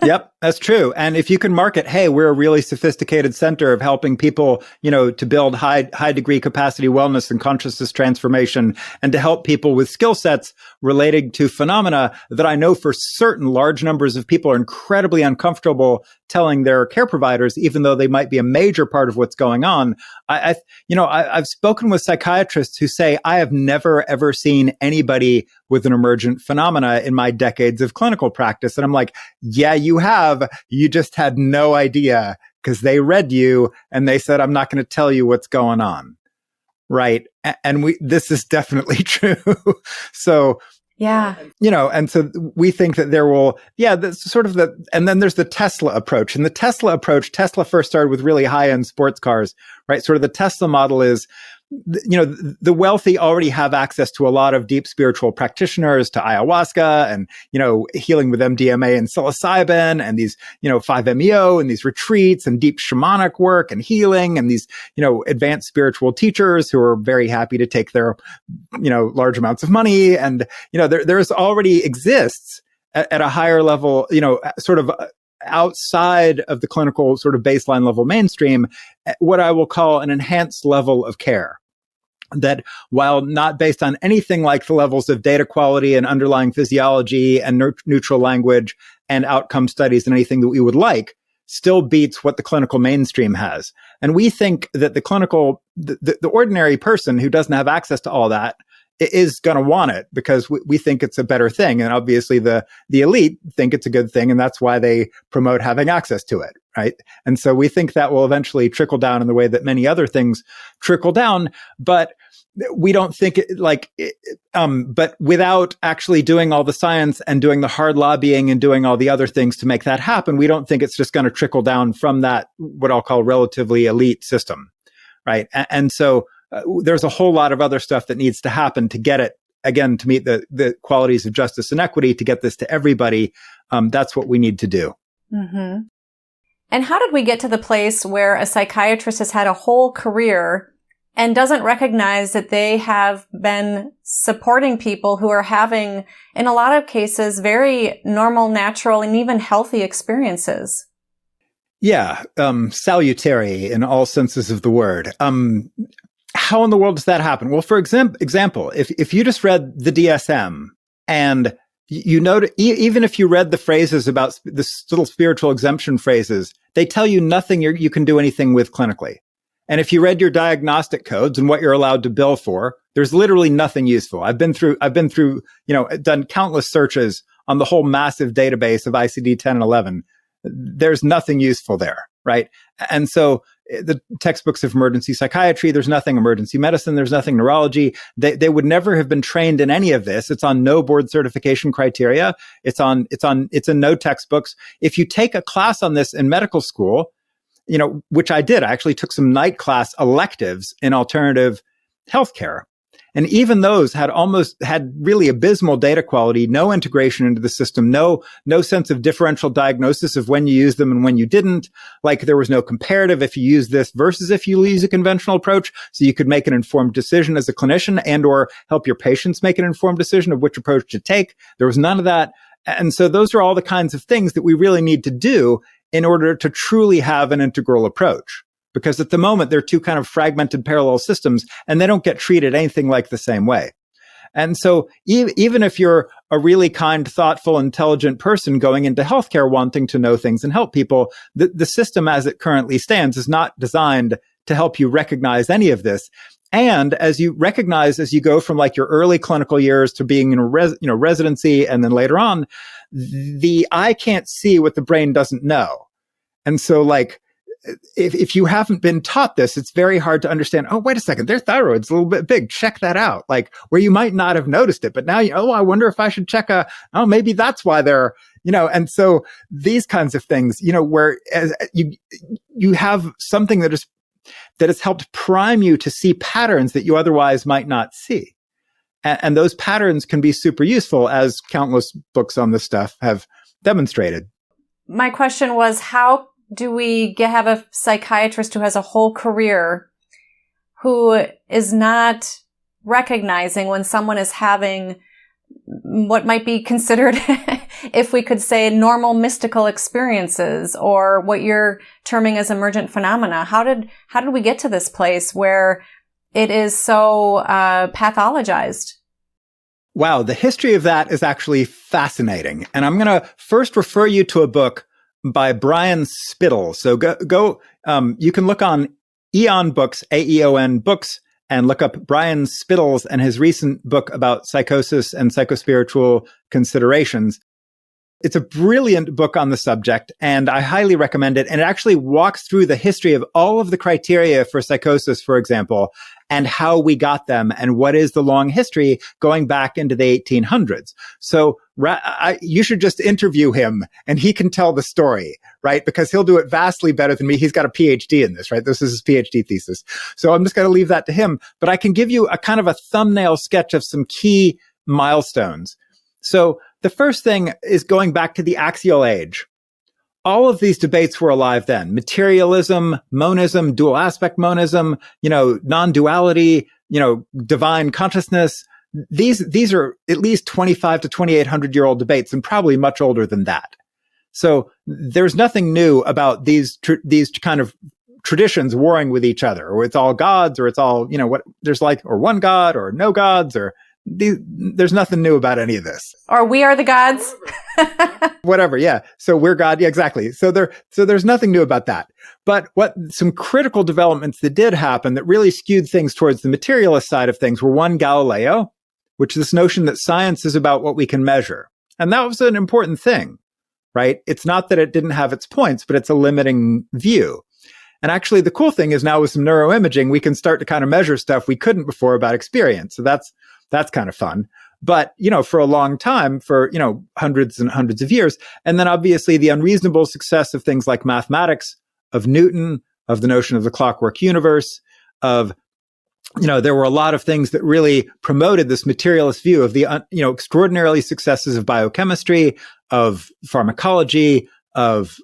Yep, that's true. And if you can market, hey, we're a really sophisticated center of helping people, to build high degree capacity wellness and consciousness transformation, and to help people with skill sets relating to phenomena that I know for certain large numbers of people are incredibly uncomfortable telling their care providers, even though they might be a major part of what's going on. I've spoken with psychiatrists who say, I have never, ever seen anybody with an emergent phenomena in my decades of clinical practice. And I'm like, yeah, you have. You just had no idea because they read you and they said, I'm not going to tell you what's going on. Right. And this is definitely true. So, yeah. And so we think that there will, that's sort of and then there's the Tesla approach. And the Tesla approach, Tesla first started with really high-end sports cars, right? Sort of the Tesla model is, the wealthy already have access to a lot of deep spiritual practitioners, to ayahuasca and, healing with MDMA and psilocybin and these, 5-MeO and these retreats and deep shamanic work and healing and these, advanced spiritual teachers who are very happy to take their, large amounts of money. And, there's already exists at a higher level, sort of outside of the clinical sort of baseline level mainstream, what I will call an enhanced level of care. That while not based on anything like the levels of data quality and underlying physiology and neutral language and outcome studies and anything that we would like, still beats what the clinical mainstream has. And we think that the ordinary person who doesn't have access to all that is going to want it because we think it's a better thing. And obviously the elite think it's a good thing. And that's why they promote having access to it. Right. And so we think that will eventually trickle down in the way that many other things trickle down. But we don't think but without actually doing all the science and doing the hard lobbying and doing all the other things to make that happen, we don't think it's just going to trickle down from that, what I'll call relatively elite system. Right. And so there's a whole lot of other stuff that needs to happen to get it, again, to meet the qualities of justice and equity, to get this to everybody. That's what we need to do. Mm-hmm. And how did we get to the place where a psychiatrist has had a whole career and doesn't recognize that they have been supporting people who are having, in a lot of cases, very normal, natural, and even healthy experiences. Yeah, salutary in all senses of the word. How in the world does that happen? Well, for example, if you just read the DSM and you know, even if you read the phrases about the little spiritual exemption phrases, they tell you nothing you can do anything with clinically. And if you read your diagnostic codes and what you're allowed to bill for, there's literally nothing useful. I've been through, done countless searches on the whole massive database of ICD-10 and 11. There's nothing useful there, right? And so the textbooks of emergency psychiatry, there's nothing emergency medicine, there's nothing neurology. They would never have been trained in any of this. It's on no board certification criteria. It's in no textbooks. If you take a class on this in medical school, which I did, I actually took some night class electives in alternative healthcare. And even those had really abysmal data quality, no integration into the system, no sense of differential diagnosis of when you use them and when you didn't. Like there was no comparative if you use this versus if you use a conventional approach. So you could make an informed decision as a clinician and or help your patients make an informed decision of which approach to take. There was none of that. And so those are all the kinds of things that we really need to do in order to truly have an integral approach. Because at the moment, they're two kind of fragmented parallel systems, and they don't get treated anything like the same way. And so even if you're a really kind, thoughtful, intelligent person going into healthcare wanting to know things and help people, the system as it currently stands is not designed to help you recognize any of this. And as you go from like your early clinical years to being in residency and then later on, the eye can't see what the brain doesn't know. And so like, if you haven't been taught this, it's very hard to understand, oh, wait a second, their thyroid's a little bit big. Check that out. Like where you might not have noticed it, but now, I wonder if I should check maybe that's why they're, and so these kinds of things, where as you have something that has helped prime you to see patterns that you otherwise might not see. And those patterns can be super useful, as countless books on this stuff have demonstrated. My question was, how do we have a psychiatrist who has a whole career who is not recognizing when someone is having what might be considered, if we could say, normal mystical experiences, or what you're terming as emergent phenomena? How did we get to this place where it is so pathologized? Wow, the history of that is actually fascinating. And I'm going to first refer you to a book by Brian Spittle. So you can look on Aeon Books, AEON Books, and look up Brian Spittle's and his recent book about psychosis and psychospiritual considerations. It's a brilliant book on the subject, and I highly recommend it. And it actually walks through the history of all of the criteria for psychosis, for example, and how we got them and what is the long history going back into the 1800s. So you should just interview him and he can tell the story, right? Because he'll do it vastly better than me. He's got a PhD in this, right? This is his PhD thesis. So I'm just going to leave that to him. But I can give you a kind of a thumbnail sketch of some key milestones. So the first thing is going back to the axial age. All of these debates were alive then. Materialism, monism, dual aspect monism, non-duality, divine consciousness. These are at least 25 to 2,800-year-old debates, and probably much older than that. So there's nothing new about these kind of traditions warring with each other, or it's all gods, or it's all, or one god, or no gods, or there's nothing new about any of this. Or we are the gods. Whatever, yeah. So we're God, yeah, exactly. So there's nothing new about that. But some critical developments that did happen that really skewed things towards the materialist side of things were, one, Galileo, which is this notion that science is about what we can measure. And that was an important thing, right? It's not that it didn't have its points, but it's a limiting view. And actually, the cool thing is now with some neuroimaging, we can start to kind of measure stuff we couldn't before about experience. So that's kind of fun. But, for a long time, for, hundreds and hundreds of years. And then obviously the unreasonable success of things like mathematics, of Newton, of the notion of the clockwork universe, of, there were a lot of things that really promoted this materialist view of the, extraordinarily successes of biochemistry, of pharmacology, of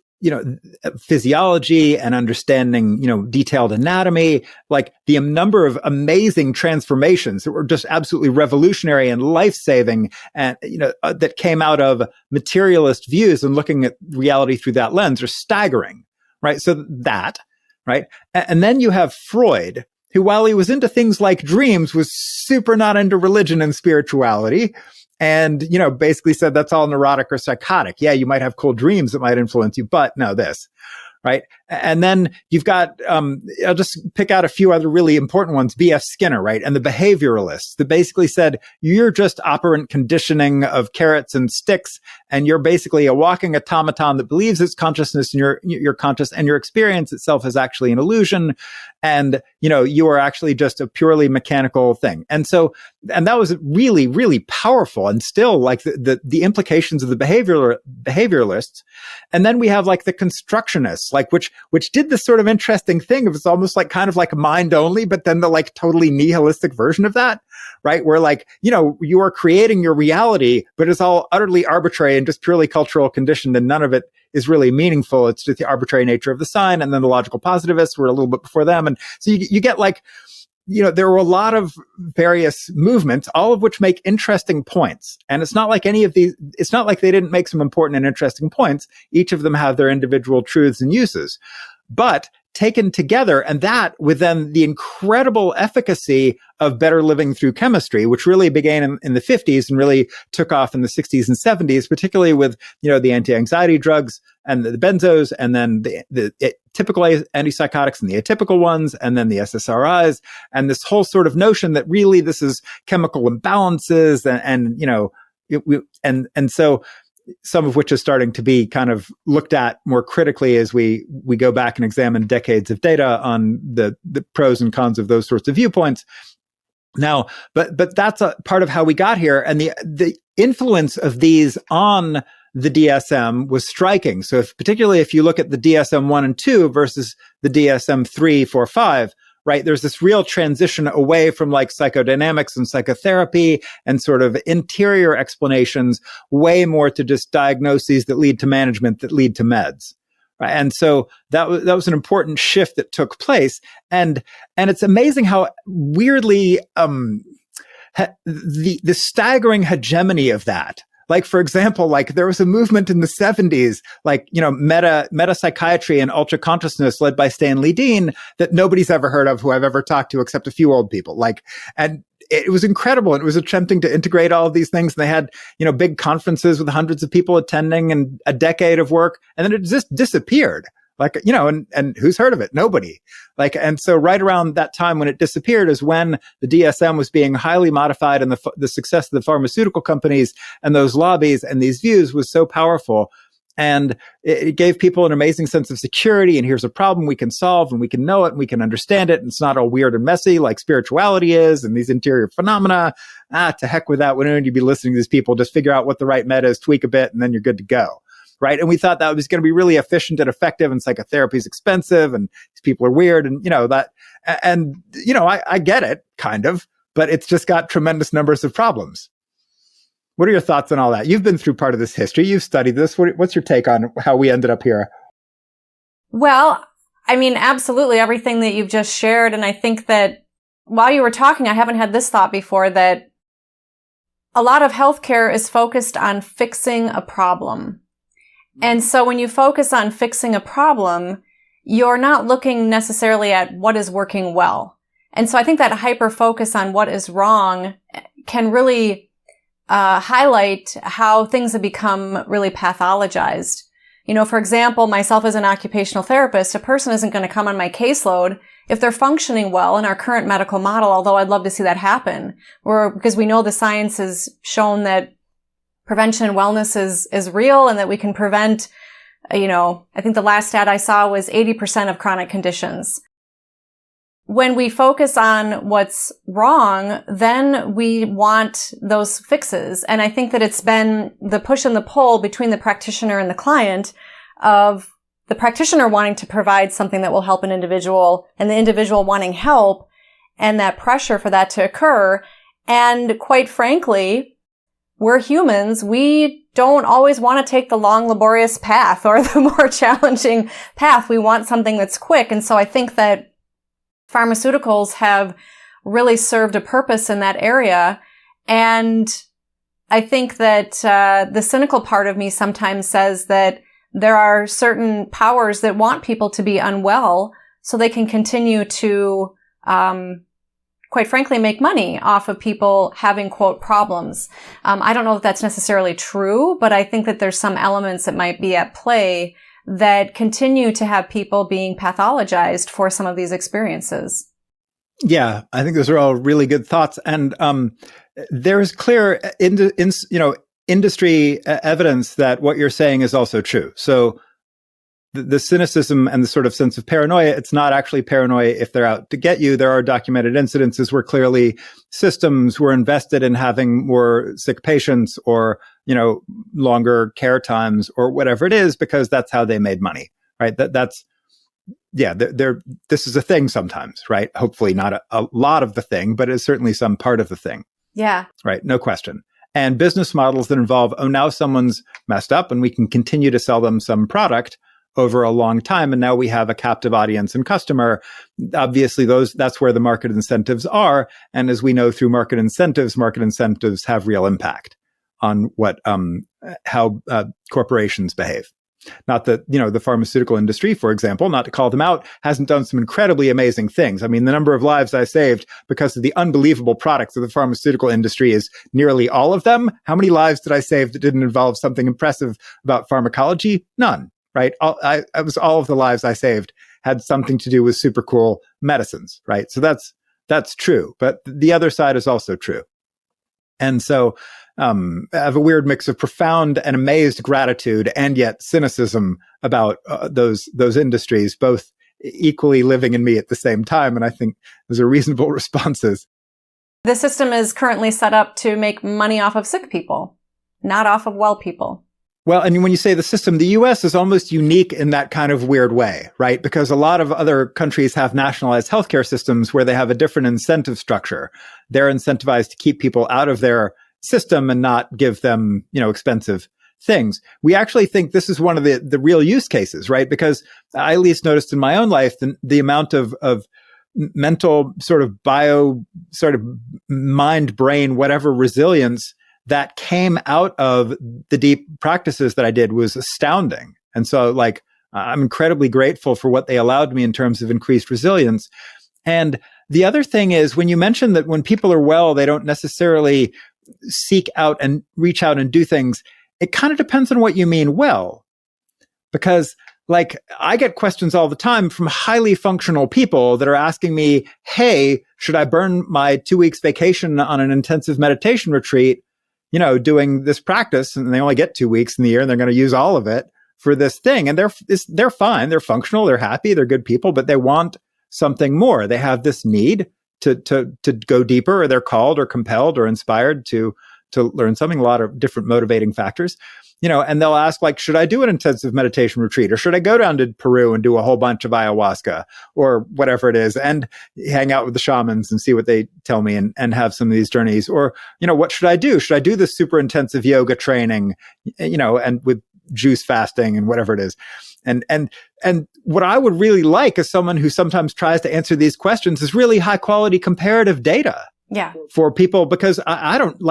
physiology and understanding, detailed anatomy, like the number of amazing transformations that were just absolutely revolutionary and life-saving and, that came out of materialist views and looking at reality through that lens are staggering, right? So that, right? And then you have Freud, who, while he was into things like dreams, was super not into religion and spirituality. And, basically said that's all neurotic or psychotic. Yeah, you might have cool dreams that might influence you, but no, this, right? And then you've got, I'll just pick out a few other really important ones, B.F. Skinner, right? And the behavioralists that basically said, you're just operant conditioning of carrots and sticks, and you're basically a walking automaton that believes it's consciousness and you're conscious, and your experience itself is actually an illusion. And, you are actually just a purely mechanical thing. And that was really, really powerful, and still like the implications of the behavioralists. And then we have like the constructionists, like which did this sort of interesting thing. It was almost like kind of like mind only, but then the like totally nihilistic version of that, right? Where like, you are creating your reality, but it's all utterly arbitrary and just purely cultural conditioned, and none of it is really meaningful. It's just the arbitrary nature of the sign. And then the logical positivists were a little bit before them. And so you get like, there were a lot of various movements, all of which make interesting points. And it's not like it's not like they didn't make some important and interesting points. Each of them have their individual truths and uses. But taken together, and that with then the incredible efficacy of better living through chemistry, which really began in the 50s and really took off in the 60s and 70s, particularly with, the anti-anxiety drugs and the benzos, and then the typical antipsychotics and the atypical ones, and then the SSRIs, and this whole sort of notion that really this is chemical imbalances and so some of which is starting to be kind of looked at more critically as we go back and examine decades of data on the pros and cons of those sorts of viewpoints. Now, but that's a part of how we got here, and the influence of these on the DSM was striking. So particularly if you look at the DSM-1 and 2 versus the DSM-3, 4, 5, right? There's this real transition away from like psychodynamics and psychotherapy and sort of interior explanations, way more to just diagnoses that lead to management, that lead to meds. Right? And so that was an important shift that took place. And it's amazing how weirdly, the staggering hegemony of that. Like, for example, like there was a movement in the 70s, like, meta psychiatry and ultra consciousness led by Stanley Dean that nobody's ever heard of, who I've ever talked to except a few old people. And it was incredible. It was attempting to integrate all of these things. And they had, big conferences with hundreds of people attending and a decade of work. And then it just disappeared. And who's heard of it? Nobody. And so right around that time when it disappeared is when the DSM was being highly modified, and the success of the pharmaceutical companies and those lobbies and these views was so powerful. And it gave people an amazing sense of security. And here's a problem we can solve, and we can know it, and we can understand it. And it's not all weird and messy like spirituality is and these interior phenomena. To heck with that. When don't you be listening to these people? Just figure out what the right meta is, tweak a bit, and then you're good to go. Right. And we thought that was going to be really efficient and effective, and psychotherapy is expensive, and these people are weird. And, I get it kind of, but it's just got tremendous numbers of problems. What are your thoughts on all that? You've been through part of this history. You've studied this. What's your take on how we ended up here? Well, I mean, absolutely everything that you've just shared. And I think that while you were talking, I haven't had this thought before, that a lot of healthcare is focused on fixing a problem. And so when you focus on fixing a problem, you're not looking necessarily at what is working well. And so I think that hyper focus on what is wrong can really highlight how things have become really pathologized. For example, myself as an occupational therapist, a person isn't going to come on my caseload if they're functioning well in our current medical model, although I'd love to see that happen, because we know the science has shown that prevention and wellness is real, and that we can prevent, I think the last stat I saw was 80% of chronic conditions. When we focus on what's wrong, then we want those fixes. And I think that it's been the push and the pull between the practitioner and the client, of the practitioner wanting to provide something that will help an individual, and the individual wanting help, and that pressure for that to occur. And quite frankly, we're humans. We don't always want to take the long, laborious path or the more challenging path. We want something that's quick. And so I think that pharmaceuticals have really served a purpose in that area. And I think that the cynical part of me sometimes says that there are certain powers that want people to be unwell so they can continue to, quite frankly, make money off of people having, quote, problems. I don't know if that's necessarily true, but I think that there's some elements that might be at play that continue to have people being pathologized for some of these experiences. Yeah, I think those are all really good thoughts. And there's clear industry evidence that what you're saying is also true. So the cynicism and the sort of sense of paranoia, it's not actually paranoia if they're out to get you. There are documented incidences where clearly systems were invested in having more sick patients or, longer care times or whatever it is, because that's how they made money, right? This is a thing sometimes, right? Hopefully not a lot of the thing, but it's certainly some part of the thing. Yeah. Right. No question. And business models that involve, now someone's messed up and we can continue to sell them some product over a long time. And now we have a captive audience and customer. Obviously, that's where the market incentives are. And as we know through market incentives have real impact on how corporations behave. Not that, the pharmaceutical industry, for example, not to call them out, hasn't done some incredibly amazing things. I mean, the number of lives I saved because of the unbelievable products of the pharmaceutical industry is nearly all of them. How many lives did I save that didn't involve something impressive about pharmacology? None. Right? All of the lives I saved had something to do with super cool medicines, right? So that's true. But the other side is also true. And so I have a weird mix of profound and amazed gratitude and yet cynicism about those industries, both equally living in me at the same time. And I think those are reasonable responses. The system is currently set up to make money off of sick people, not off of well people. Well, and when you say the system, the US is almost unique in that kind of weird way, right? Because a lot of other countries have nationalized healthcare systems where they have a different incentive structure. They're incentivized to keep people out of their system and not give them, expensive things. We actually think this is one of the real use cases, right? Because I at least noticed in my own life the amount of mental sort of mind, brain, whatever resilience that came out of the deep practices that I did was astounding. And so I'm incredibly grateful for what they allowed me in terms of increased resilience. And the other thing is when you mentioned that when people are well, they don't necessarily seek out and reach out and do things, it kind of depends on what you mean well. Because I get questions all the time from highly functional people that are asking me, hey, should I burn my 2 weeks vacation on an intensive meditation retreat, doing this practice, and they only get 2 weeks in the year and they're going to use all of it for this thing. And they're fine. They're functional. They're happy. They're good people, but they want something more. They have this need to go deeper, or they're called or compelled or inspired to learn something, a lot of different motivating factors, and they'll ask should I do an intensive meditation retreat, or should I go down to Peru and do a whole bunch of ayahuasca or whatever it is and hang out with the shamans and see what they tell me and have some of these journeys, or, what should I do? Should I do this super intensive yoga training, and with juice fasting and whatever it is? And what I would really like as someone who sometimes tries to answer these questions is really high quality comparative data. Yeah. For people, because I don't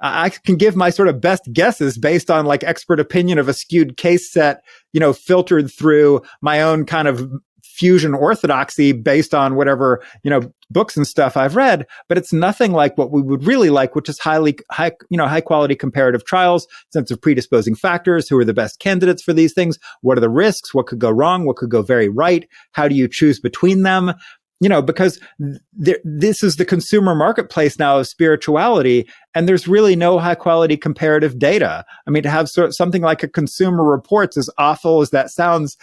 I can give my sort of best guesses based on expert opinion of a skewed case set, filtered through my own kind of fusion orthodoxy based on whatever, books and stuff I've read, but it's nothing like what we would really like, which is high quality comparative trials, sense of predisposing factors, who are the best candidates for these things, what are the risks, what could go wrong, what could go very right, how do you choose between them? Because this is the consumer marketplace now of spirituality, and there's really no high quality comparative data. I mean, to have something like a Consumer Reports, as awful as that sounds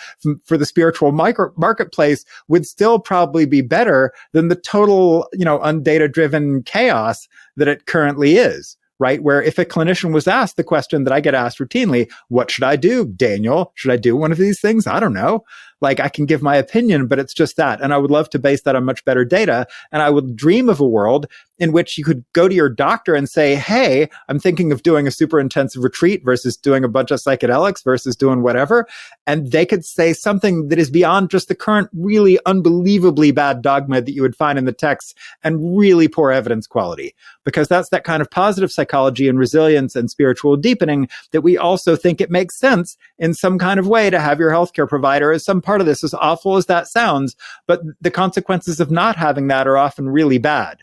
for the spiritual marketplace, would still probably be better than the total, undata driven chaos that it currently is. Right? Where if a clinician was asked the question that I get asked routinely, what should I do, Daniel? Should I do one of these things? I don't know. like I can give my opinion, but it's just that. And I would love to base that on much better data. And I would dream of a world in which you could go to your doctor and say, hey, I'm thinking of doing a super intensive retreat versus doing a bunch of psychedelics versus doing whatever. And they could say something that is beyond just the current really unbelievably bad dogma that you would find in the text and really poor evidence quality. Because that's that kind of positive psychology and resilience and spiritual deepening that we also think it makes sense in some kind of way to have your healthcare provider as some part of this, as awful as that sounds. But the consequences of not having that are often really bad.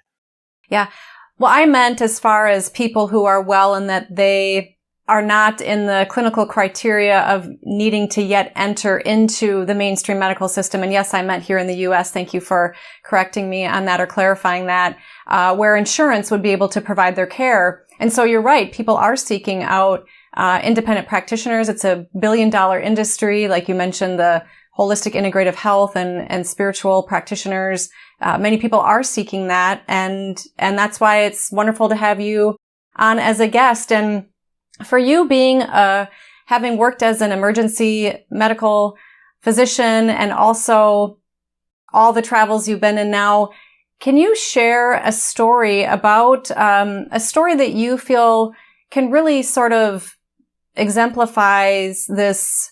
Yeah. Well, I meant as far as people who are well and that they are not in the clinical criteria of needing to yet enter into the mainstream medical system. And yes, I meant here in the U.S. Thank you for correcting me on that or clarifying that, where insurance would be able to provide their care. And so you're right. People are seeking out independent practitioners. It's a billion-dollar industry. Like you mentioned, the holistic integrative health and spiritual practitioners. Many people are seeking that. And that's why it's wonderful to have you on as a guest. And for you being, having worked as an emergency medical physician and also all the travels you've been in now, can you share a story about, a story that you feel can really sort of exemplifies this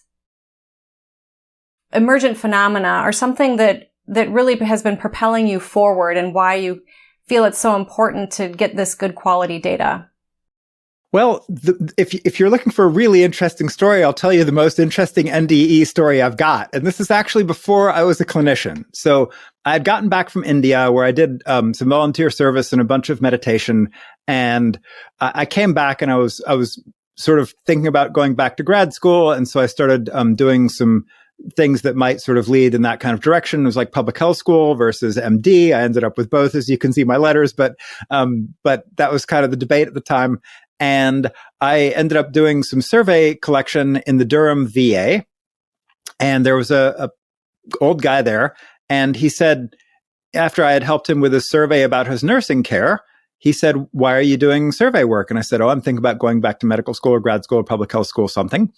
emergent phenomena or something that really has been propelling you forward and why you feel it's so important to get this good quality data? Well, if you're looking for a really interesting story, I'll tell you the most interesting NDE story I've got. And this is actually before I was a clinician. So I had gotten back from India where I did some volunteer service and a bunch of meditation. And I came back and I was sort of thinking about going back to grad school. And so I started doing some things that might sort of lead in that kind of direction. It was like public health school versus MD. I ended up with both, as you can see my letters, but that was kind of the debate at the time. And I ended up doing some survey collection in the Durham VA. And there was a old guy there. And he said, after I had helped him with a survey about his nursing care, he said, why are you doing survey work? And I said, I'm thinking about going back to medical school or grad school or public health school, something.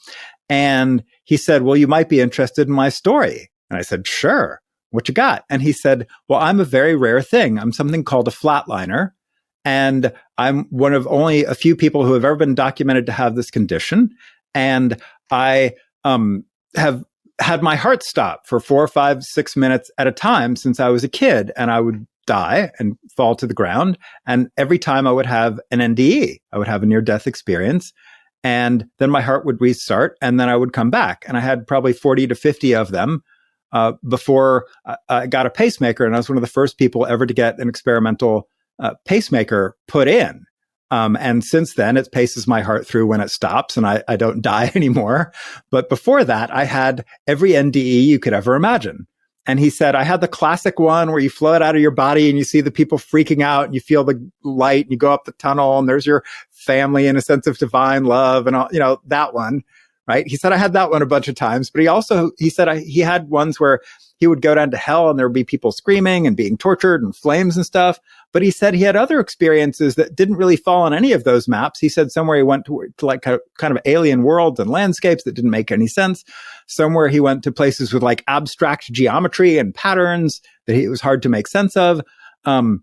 And he said, well, you might be interested in my story. And I said, sure. What you got? And he said, well, I'm a very rare thing. I'm something called a flatliner. And I'm one of only a few people who have ever been documented to have this condition. And I have had my heart stop for 4, 5, 6 minutes at a time since I was a kid. And I would die and fall to the ground. And every time I would have an NDE, I would have a near-death experience. And then my heart would restart and then I would come back. And I had probably 40 to 50 of them before I got a pacemaker. And I was one of the first people ever to get an experimental pacemaker put in. And since then, it paces my heart through when it stops and I don't die anymore. But before that, I had every NDE you could ever imagine. And he said, I had the classic one where you float out of your body and you see the people freaking out and you feel the light and you go up the tunnel and there's your family and a sense of divine love and all, that one, right? He said, I had that one a bunch of times, but he said he had ones where he would go down to hell and there would be people screaming and being tortured and flames and stuff. But he said he had other experiences that didn't really fall on any of those maps. He said somewhere he went to like kind of alien worlds and landscapes that didn't make any sense. Somewhere he went to places with like abstract geometry and patterns that it was hard to make sense of. And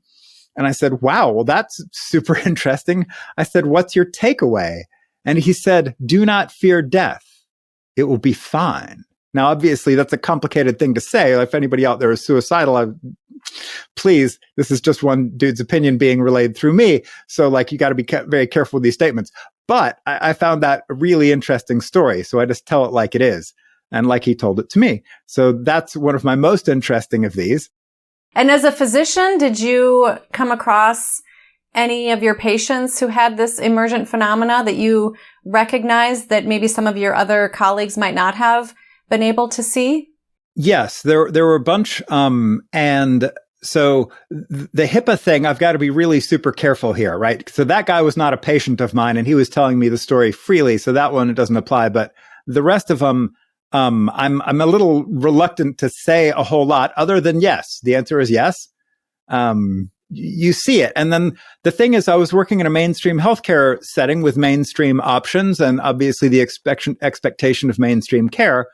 I said, wow, well, that's super interesting. I said, what's your takeaway? And he said, do not fear death. It will be fine. Now, obviously, that's a complicated thing to say. If anybody out there is suicidal, please, this is just one dude's opinion being relayed through me. So, you got to be very careful with these statements. But I found that a really interesting story. So I just tell it like it is and like he told it to me. So that's one of my most interesting of these. And as a physician, did you come across any of your patients who had this emergent phenomena that you recognized that maybe some of your other colleagues might not have been able to see? Yes, there were a bunch. And so the HIPAA thing, I've got to be really super careful here, right? So that guy was not a patient of mine and he was telling me the story freely. So that one, it doesn't apply. But the rest of them, I'm a little reluctant to say a whole lot other than yes. The answer is yes. You see it. And then the thing is, I was working in a mainstream healthcare setting with mainstream options and obviously the expectation of mainstream care.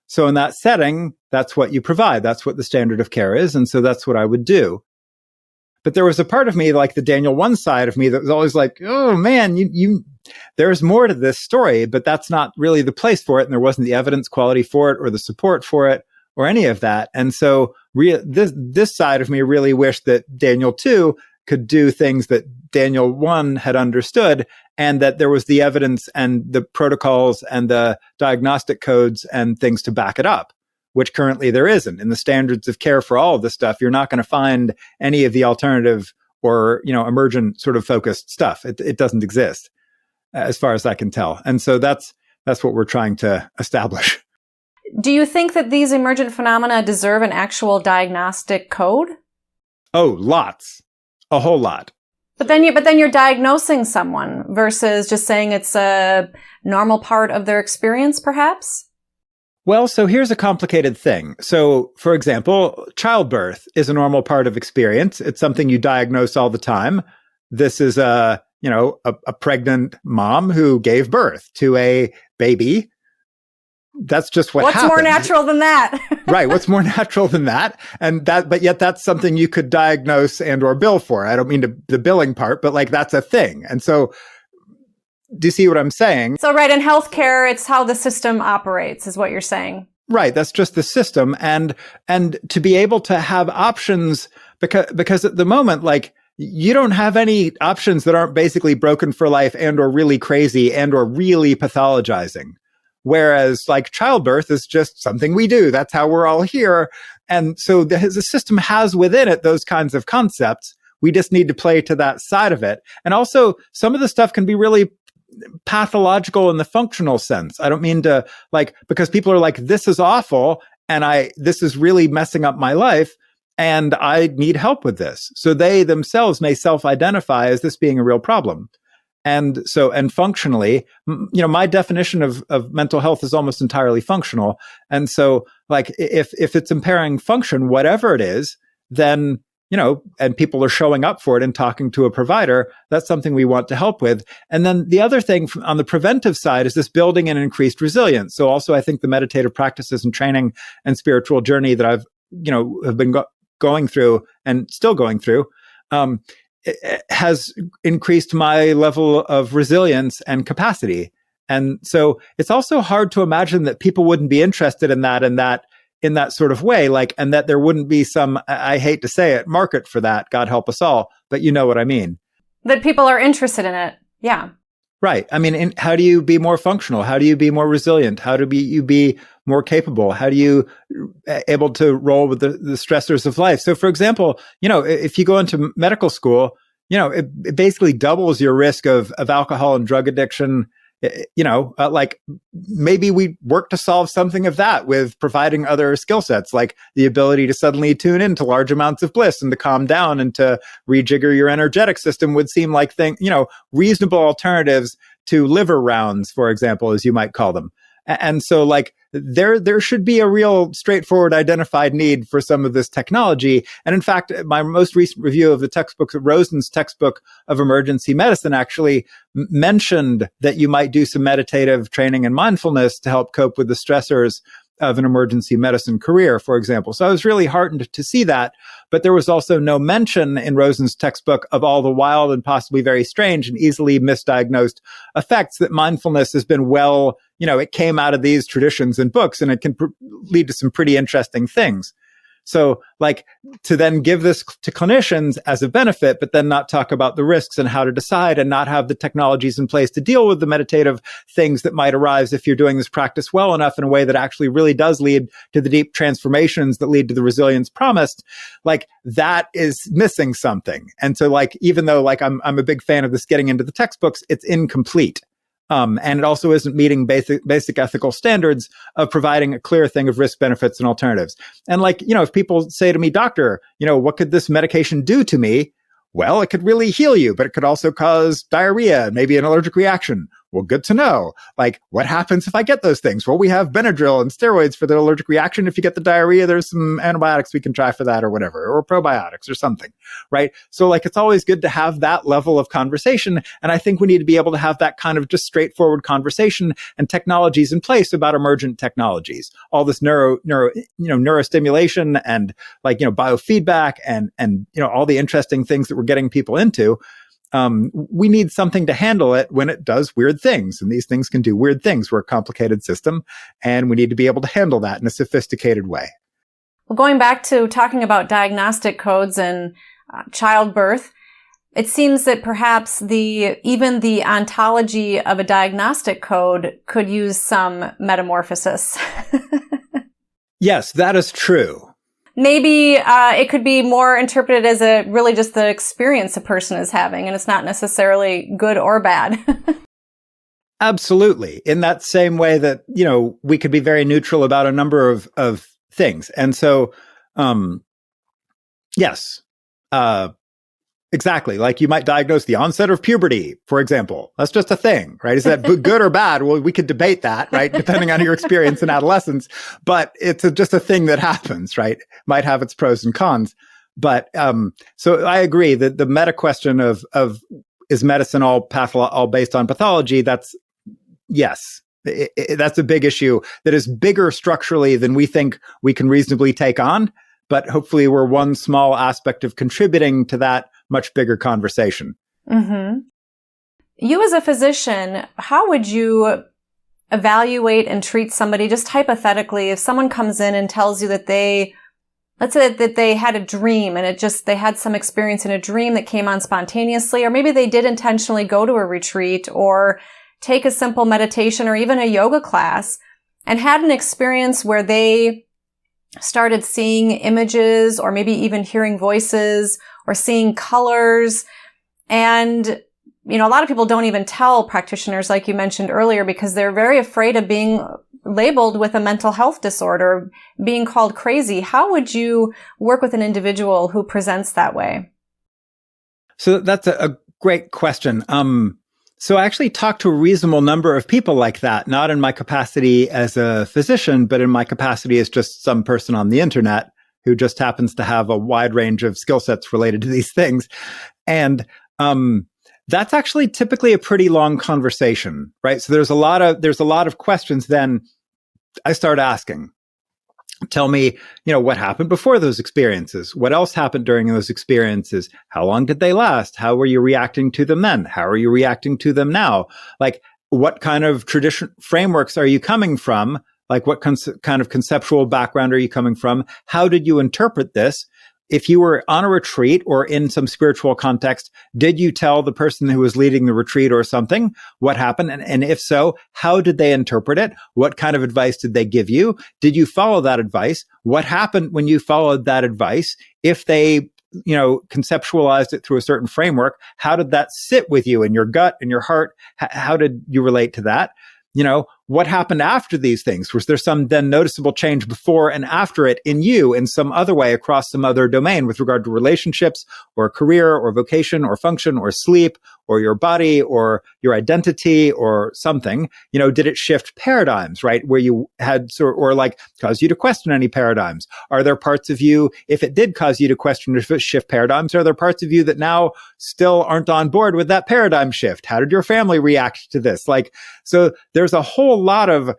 So in that setting, that's what you provide. That's what the standard of care is. And so that's what I would do. But there was a part of me, like the Daniel 1 side of me, that was always like, oh man, there's more to this story, but that's not really the place for it. And there wasn't the evidence quality for it or the support for it or any of that. And so this side of me really wished that Daniel 2 could do things that Daniel 1 had understood, and that there was the evidence and the protocols and the diagnostic codes and things to back it up, which currently there isn't. In the standards of care for all of this stuff, you're not going to find any of the alternative or, emergent sort of focused stuff. It doesn't exist as far as I can tell. And so that's what we're trying to establish. Do you think that these emergent phenomena deserve an actual diagnostic code? Oh, lots. A whole lot. But then you're diagnosing someone versus just saying it's a normal part of their experience, perhaps? Well, so here's a complicated thing. So, for example, childbirth is a normal part of experience. It's something you diagnose all the time. This is a pregnant mom who gave birth to a baby. That's just what happens. What's more natural than that? Right. What's more natural than that? But yet that's something you could diagnose and or bill for. I don't mean the billing part, but like that's a thing. And so, do you see what I'm saying? So, right, in healthcare, it's how the system operates, is what you're saying. Right. That's just the system. And to be able to have options, because at the moment, like, you don't have any options that aren't basically broken for life and or really crazy and or really pathologizing. Whereas like childbirth is just something we do. That's how we're all here. And so the system has within it those kinds of concepts. We just need to play to that side of it. And also some of the stuff can be really pathological in the functional sense. I don't mean to because people are like, this is awful. And this is really messing up my life. And I need help with this. So they themselves may self-identify as this being a real problem. And functionally, my definition of mental health is almost entirely functional. And so like, if it's impairing function, whatever it is, then, and people are showing up for it and talking to a provider, that's something we want to help with. And then the other thing on the preventive side is this building an increased resilience. So also I think the meditative practices and training and spiritual journey that I've, have been going through and still going through, it has increased my level of resilience and capacity. And so it's also hard to imagine that people wouldn't be interested in that in that sort of way, and that there wouldn't be some, I hate to say it, market for that, God help us all, but you know what I mean. That people are interested in it. Yeah. Right. I mean, how do you be more functional? How do you be more resilient? How do you be more capable? How do you able to roll with the stressors of life? So for example, if you go into medical school, it basically doubles your risk of alcohol and drug addiction. Maybe we work to solve something of that with providing other skill sets, like the ability to suddenly tune into large amounts of bliss and to calm down and to rejigger your energetic system would seem like reasonable alternatives to liver rounds, for example, as you might call them. And so there should be a real straightforward identified need for some of this technology. And in fact, my most recent review of the textbook, Rosen's textbook of emergency medicine, actually mentioned that you might do some meditative training and mindfulness to help cope with the stressors of an emergency medicine career, for example. So I was really heartened to see that. But there was also no mention in Rosen's textbook of all the wild and possibly very strange and easily misdiagnosed effects that mindfulness has been it came out of these traditions and books, and it can lead to some pretty interesting things. So to then give this to clinicians as a benefit, but then not talk about the risks and how to decide and not have the technologies in place to deal with the meditative things that might arise if you're doing this practice well enough in a way that actually really does lead to the deep transformations that lead to the resilience promised, that is missing something. And so even though I'm a big fan of this getting into the textbooks, it's incomplete. And it also isn't meeting basic ethical standards of providing a clear thing of risk, benefits, and alternatives. And if people say to me, doctor, what could this medication do to me? Well, it could really heal you, but it could also cause diarrhea, maybe an allergic reaction. Well, good to know. Like, what happens if I get those things? Well, we have Benadryl and steroids for the allergic reaction. If you get the diarrhea, there's some antibiotics we can try for that or whatever, or probiotics or something, right? So like, it's always good to have that level of conversation. And I think we need to be able to have that kind of just straightforward conversation and technologies in place about emergent technologies, all this neurostimulation and like, biofeedback and all the interesting things that we're getting people into. We need something to handle it when it does weird things. And these things can do weird things. We're a complicated system, and we need to be able to handle that in a sophisticated way. Well, going back to talking about diagnostic codes and childbirth, it seems that perhaps even the ontology of a diagnostic code could use some metamorphosis. Yes, that is true. Maybe it could be more interpreted as really just the experience a person is having, and it's not necessarily good or bad. Absolutely. In that same way that, we could be very neutral about a number of things. And so, yes, exactly. Like you might diagnose the onset of puberty, for example. That's just a thing, right? Is that good or bad? Well, we could debate that, right? Depending on your experience in adolescence, but it's just a thing that happens, right? Might have its pros and cons. But, so I agree that the meta question of is medicine all based on pathology? Yes. That's a big issue that is bigger structurally than we think we can reasonably take on. But hopefully we're one small aspect of contributing to that much bigger conversation. Mm-hmm. You as a physician, how would you evaluate and treat somebody just hypothetically if someone comes in and tells you that let's say that they had a dream and they had some experience in a dream that came on spontaneously, or maybe they did intentionally go to a retreat or take a simple meditation or even a yoga class and had an experience where they started seeing images or maybe even hearing voices or seeing colors. And, a lot of people don't even tell practitioners, like you mentioned earlier, because they're very afraid of being labeled with a mental health disorder, being called crazy. How would you work with an individual who presents that way? So that's a great question. So I actually talked to a reasonable number of people like that, not in my capacity as a physician, but in my capacity as just some person on the internet who just happens to have a wide range of skill sets related to these things. And that's actually typically a pretty long conversation, right? So there's a lot of questions then I start asking. Tell me, what happened before those experiences? What else happened during those experiences? How long did they last? How were you reacting to them then? How are you reacting to them now? Like, what kind of frameworks are you coming from? Like, what kind of conceptual background are you coming from? How did you interpret this? If you were on a retreat or in some spiritual context, did you tell the person who was leading the retreat or something what happened? And if so, how did they interpret it? What kind of advice did they give you? Did you follow that advice? What happened when you followed that advice? If they, conceptualized it through a certain framework, how did that sit with you in your gut, in your heart? How did you relate to that? What happened after these things? Was there some then noticeable change before and after it in you in some other way across some other domain with regard to relationships or career or vocation or function or sleep or your body or your identity or something? Did it shift paradigms, right? Where you had or like cause you to question any paradigms? Are there parts of you, if it did cause you to question or shift paradigms, are there parts of you that now still aren't on board with that paradigm shift? How did your family react to this? So there's a whole lot of,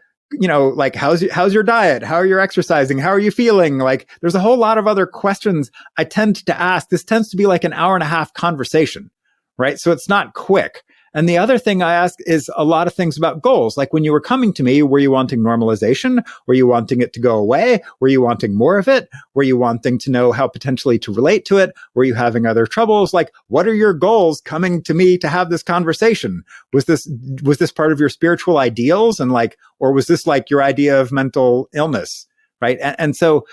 how's your diet? How are you exercising? How are you feeling? There's a whole lot of other questions I tend to ask. This tends to be like an hour and a half conversation, right? So it's not quick. And the other thing I ask is a lot of things about goals. Like when you were coming to me, were you wanting normalization? Were you wanting it to go away? Were you wanting more of it? Were you wanting to know how potentially to relate to it? Were you having other troubles? What are your goals coming to me to have this conversation? Was this part of your spiritual ideals? And or was this your idea of mental illness? Right. And so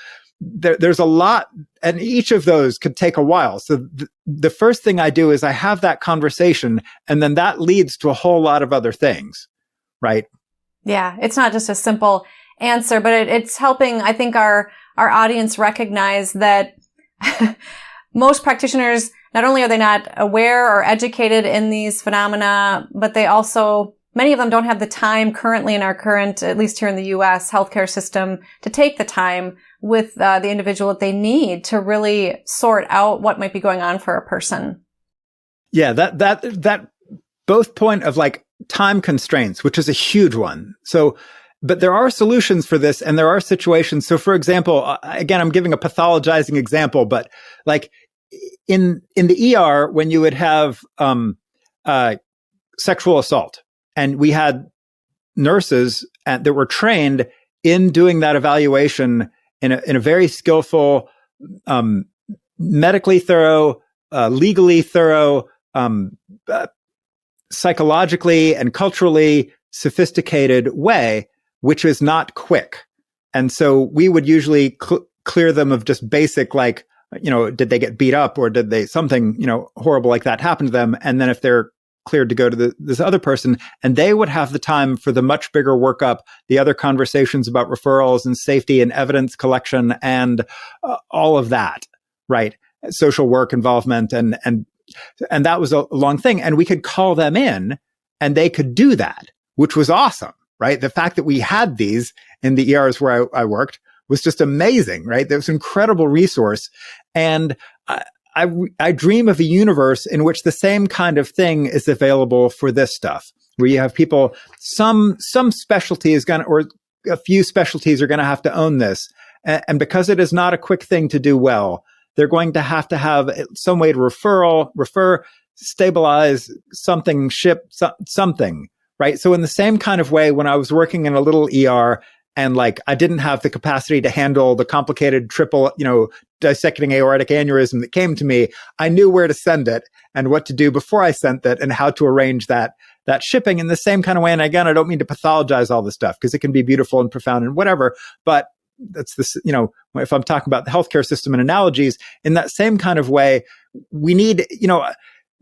there's a lot, and each of those could take a while. So the first thing I do is I have that conversation, and then that leads to a whole lot of other things, right? Yeah, it's not just a simple answer, but it's helping, I think, our audience recognize that most practitioners, not only are they not aware or educated in these phenomena, but they also many of them don't have the time currently in our current, at least here in the U.S., healthcare system to take the time with the individual that they need to really sort out what might be going on for a person. Yeah, that both point of like time constraints, which is a huge one. So, but there are solutions for this, and there are situations. So, for example, again, I'm giving a pathologizing example, but like in the ER, when you would have sexual assault, and we had nurses that were trained in doing that evaluation in a very skillful, medically thorough, legally thorough, psychologically and culturally sophisticated way, which is not quick. And so we would usually clear them of just basic, like, did they get beat up or did they something, horrible like that happen to them? And then if they're cleared to go to this other person, and they would have the time for the much bigger workup, the other conversations about referrals and safety and evidence collection and all of that, right? Social work involvement and that was a long thing. And we could call them in and they could do that, which was awesome, right? The fact that we had these in the ERs where I worked was just amazing, right? There was an incredible resource. And I dream of a universe in which the same kind of thing is available for this stuff, where you have people, some specialty is or a few specialties are going to have to own this. And because it is not a quick thing to do well, they're going to have some way to refer, stabilize something, ship something, right? So in the same kind of way, when I was working in a little ER and like I didn't have the capacity to handle the complicated triple, dissecting aortic aneurysm that came to me, I knew where to send it and what to do before I sent it and how to arrange that shipping in the same kind of way. And again, I don't mean to pathologize all this stuff because it can be beautiful and profound and whatever, but that's this, if I'm talking about the healthcare system and analogies in that same kind of way, we need,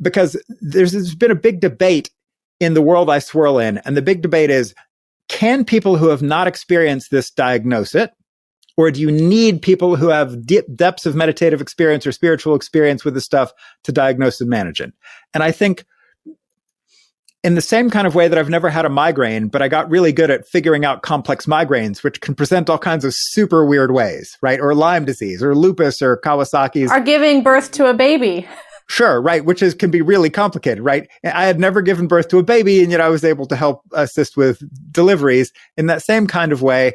because there's been a big debate in the world I swirl in. And the big debate is, can people who have not experienced this diagnose it? Or do you need people who have depths of meditative experience or spiritual experience with this stuff to diagnose and manage it? And I think in the same kind of way that I've never had a migraine, but I got really good at figuring out complex migraines, which can present all kinds of super weird ways, right? Or Lyme disease or lupus or Kawasaki's. Or giving birth to a baby. Sure, right, which can be really complicated, right? I had never given birth to a baby, and yet I was able to help assist with deliveries in that same kind of way.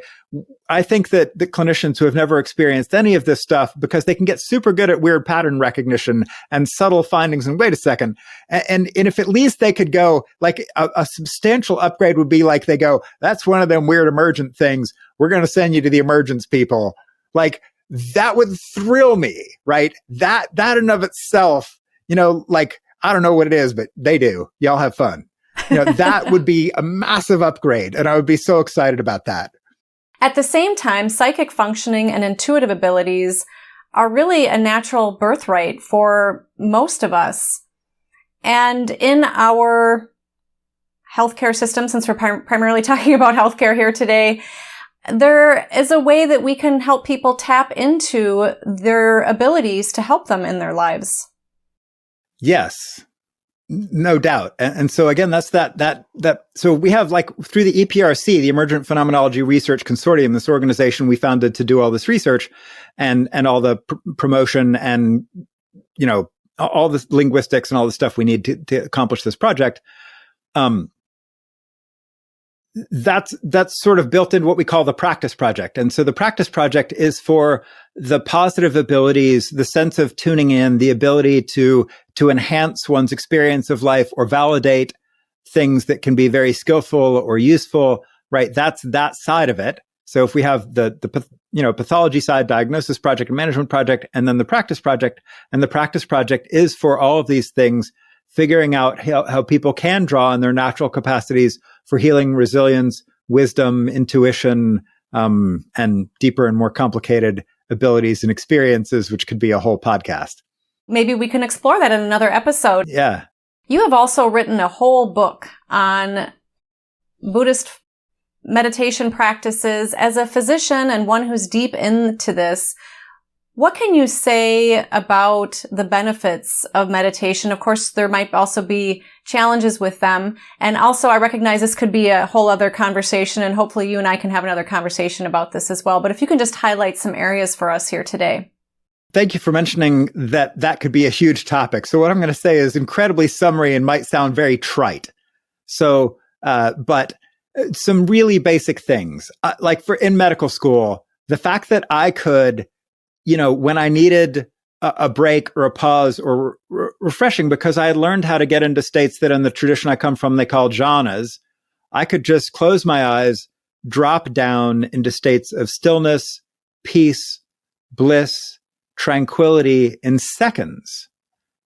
I think that the clinicians who have never experienced any of this stuff, because they can get super good at weird pattern recognition and subtle findings, and wait a second, and if at least they could go, like a substantial upgrade would be like they go, that's one of them weird emergent things, we're going to send you to the emergence people. Like, that would thrill me, right? That in and of itself, like, I don't know what it is, but they do. Y'all have fun. That would be a massive upgrade. And I would be so excited about that. At the same time, psychic functioning and intuitive abilities are really a natural birthright for most of us. And in our healthcare system, since we're primarily talking about healthcare here today, there is a way that we can help people tap into their abilities to help them in their lives. Yes, no doubt. And so again, that's that. So we have, like, through the EPRC, the Emergent Phenomenology Research Consortium, this organization we founded to do all this research and all the promotion and, all the linguistics and all the stuff we need to accomplish this project. That's sort of built in what we call the practice project. And so the practice project is for the positive abilities, the sense of tuning in, the ability to enhance one's experience of life or validate things that can be very skillful or useful, right? That's that side of it. So if we have the pathology side, diagnosis project and management project, and then the practice project, and the practice project is for all of these things, figuring out how people can draw on their natural capacities for healing, resilience, wisdom, intuition, and deeper and more complicated abilities and experiences, which could be a whole podcast. Maybe we can explore that in another episode. Yeah. You have also written a whole book on Buddhist meditation practices. As a physician and one who's deep into this, what can you say about the benefits of meditation? Of course, there might also be challenges with them. And also, I recognize this could be a whole other conversation, and hopefully you and I can have another conversation about this as well. But if you can just highlight some areas for us here today. Thank you for mentioning that could be a huge topic. So what I'm going to say is incredibly summary and might sound very trite. So, but some really basic things, like in medical school, the fact that I could, when I needed a break or a pause or refreshing, because I had learned how to get into states that in the tradition I come from, they call jhanas, I could just close my eyes, drop down into states of stillness, peace, bliss, tranquility in seconds.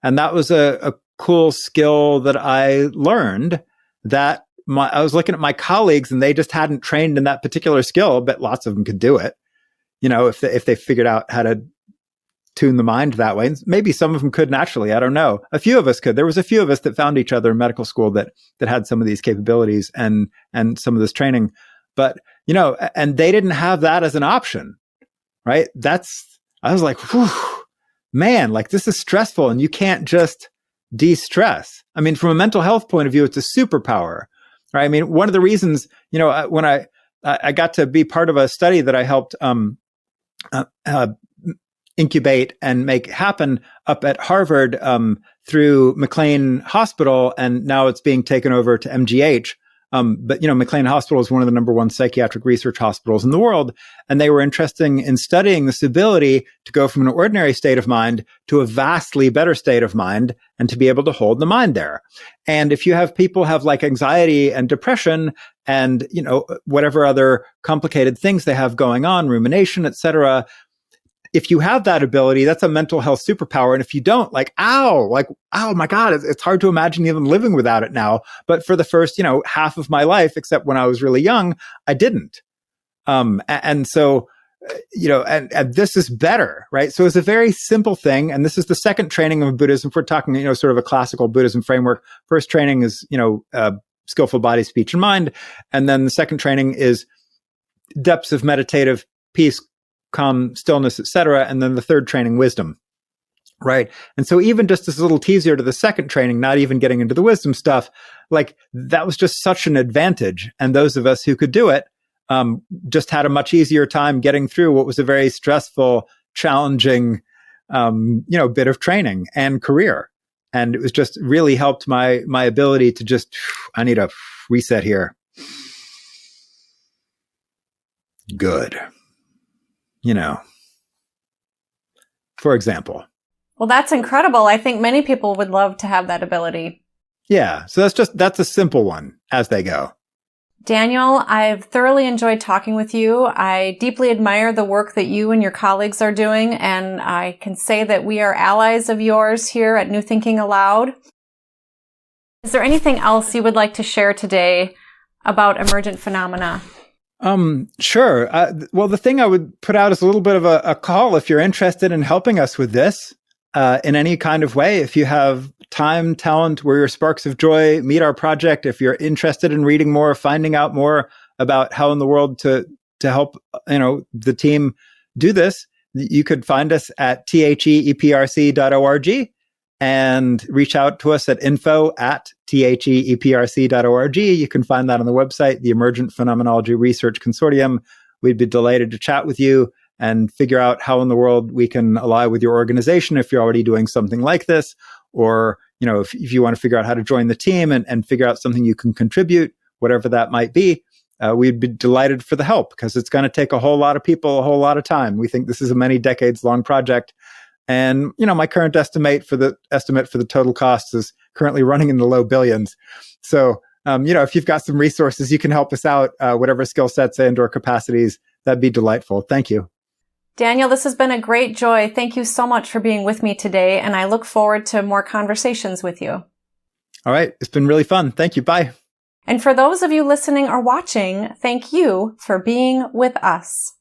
And that was a cool skill that I learned that I was looking at my colleagues and they just hadn't trained in that particular skill, but lots of them could do it. If they figured out how to tune the mind that way. And maybe some of them could naturally. I don't know. A few of us could. There was a few of us that found each other in medical school that had some of these capabilities and some of this training. But, and they didn't have that as an option, right? I was like, whew, man, like this is stressful and you can't just de-stress. I mean, from a mental health point of view, it's a superpower, right? I mean, one of the reasons, when I got to be part of a study that I helped incubate and make happen up at Harvard through McLean Hospital, and now it's being taken over to MGH. But McLean Hospital is one of the number one psychiatric research hospitals in the world, and they were interested in studying this ability to go from an ordinary state of mind to a vastly better state of mind, and to be able to hold the mind there. And if you have people have like anxiety and depression, and whatever other complicated things they have going on, rumination, etc., if you have that ability, that's a mental health superpower. And if you don't, oh my God, it's hard to imagine even living without it now. But for the first, half of my life, except when I was really young, I didn't. And so, and this is better, right? So it's a very simple thing. And this is the second training of Buddhism. If we're talking, sort of a classical Buddhism framework. First training is, skillful body, speech, and mind. And then the second training is depths of meditative peace, calm, stillness, etc. And then the third training, wisdom, right? And so even just this little teaser to the second training, not even getting into the wisdom stuff, like that was just such an advantage. And those of us who could do it just had a much easier time getting through what was a very stressful, challenging, bit of training and career. And it was just really helped my ability to just, I need a reset here. Good. For example. Well, that's incredible. I think many people would love to have that ability. Yeah. So that's a simple one as they go. Daniel, I've thoroughly enjoyed talking with you. I deeply admire the work that you and your colleagues are doing, and I can say that we are allies of yours here at New Thinking Aloud. Is there anything else you would like to share today about emergent phenomena? Sure. Well, the thing I would put out is a little bit of a call if you're interested in helping us with this, in any kind of way. If you have time, talent, we're your sparks of joy, meet our project. If you're interested in reading more, finding out more about how in the world to help, the team do this, you could find us at theeprc.org and reach out to us at info@theeprc.org. You can find that on the website, the Emergent Phenomenology Research Consortium. We'd be delighted to chat with you and figure out how in the world we can ally with your organization if you're already doing something like this, or if you want to figure out how to join the team and figure out something you can contribute, whatever that might be. We'd be delighted for the help, because it's going to take a whole lot of people, a whole lot of time. We think this is a many decades long project. And, my current estimate for the total cost is currently running in the low billions. So, if you've got some resources, you can help us out, whatever skill sets and or capacities, that'd be delightful. Thank you. Daniel, this has been a great joy. Thank you so much for being with me today, and I look forward to more conversations with you. All right. It's been really fun. Thank you. Bye. And for those of you listening or watching, thank you for being with us.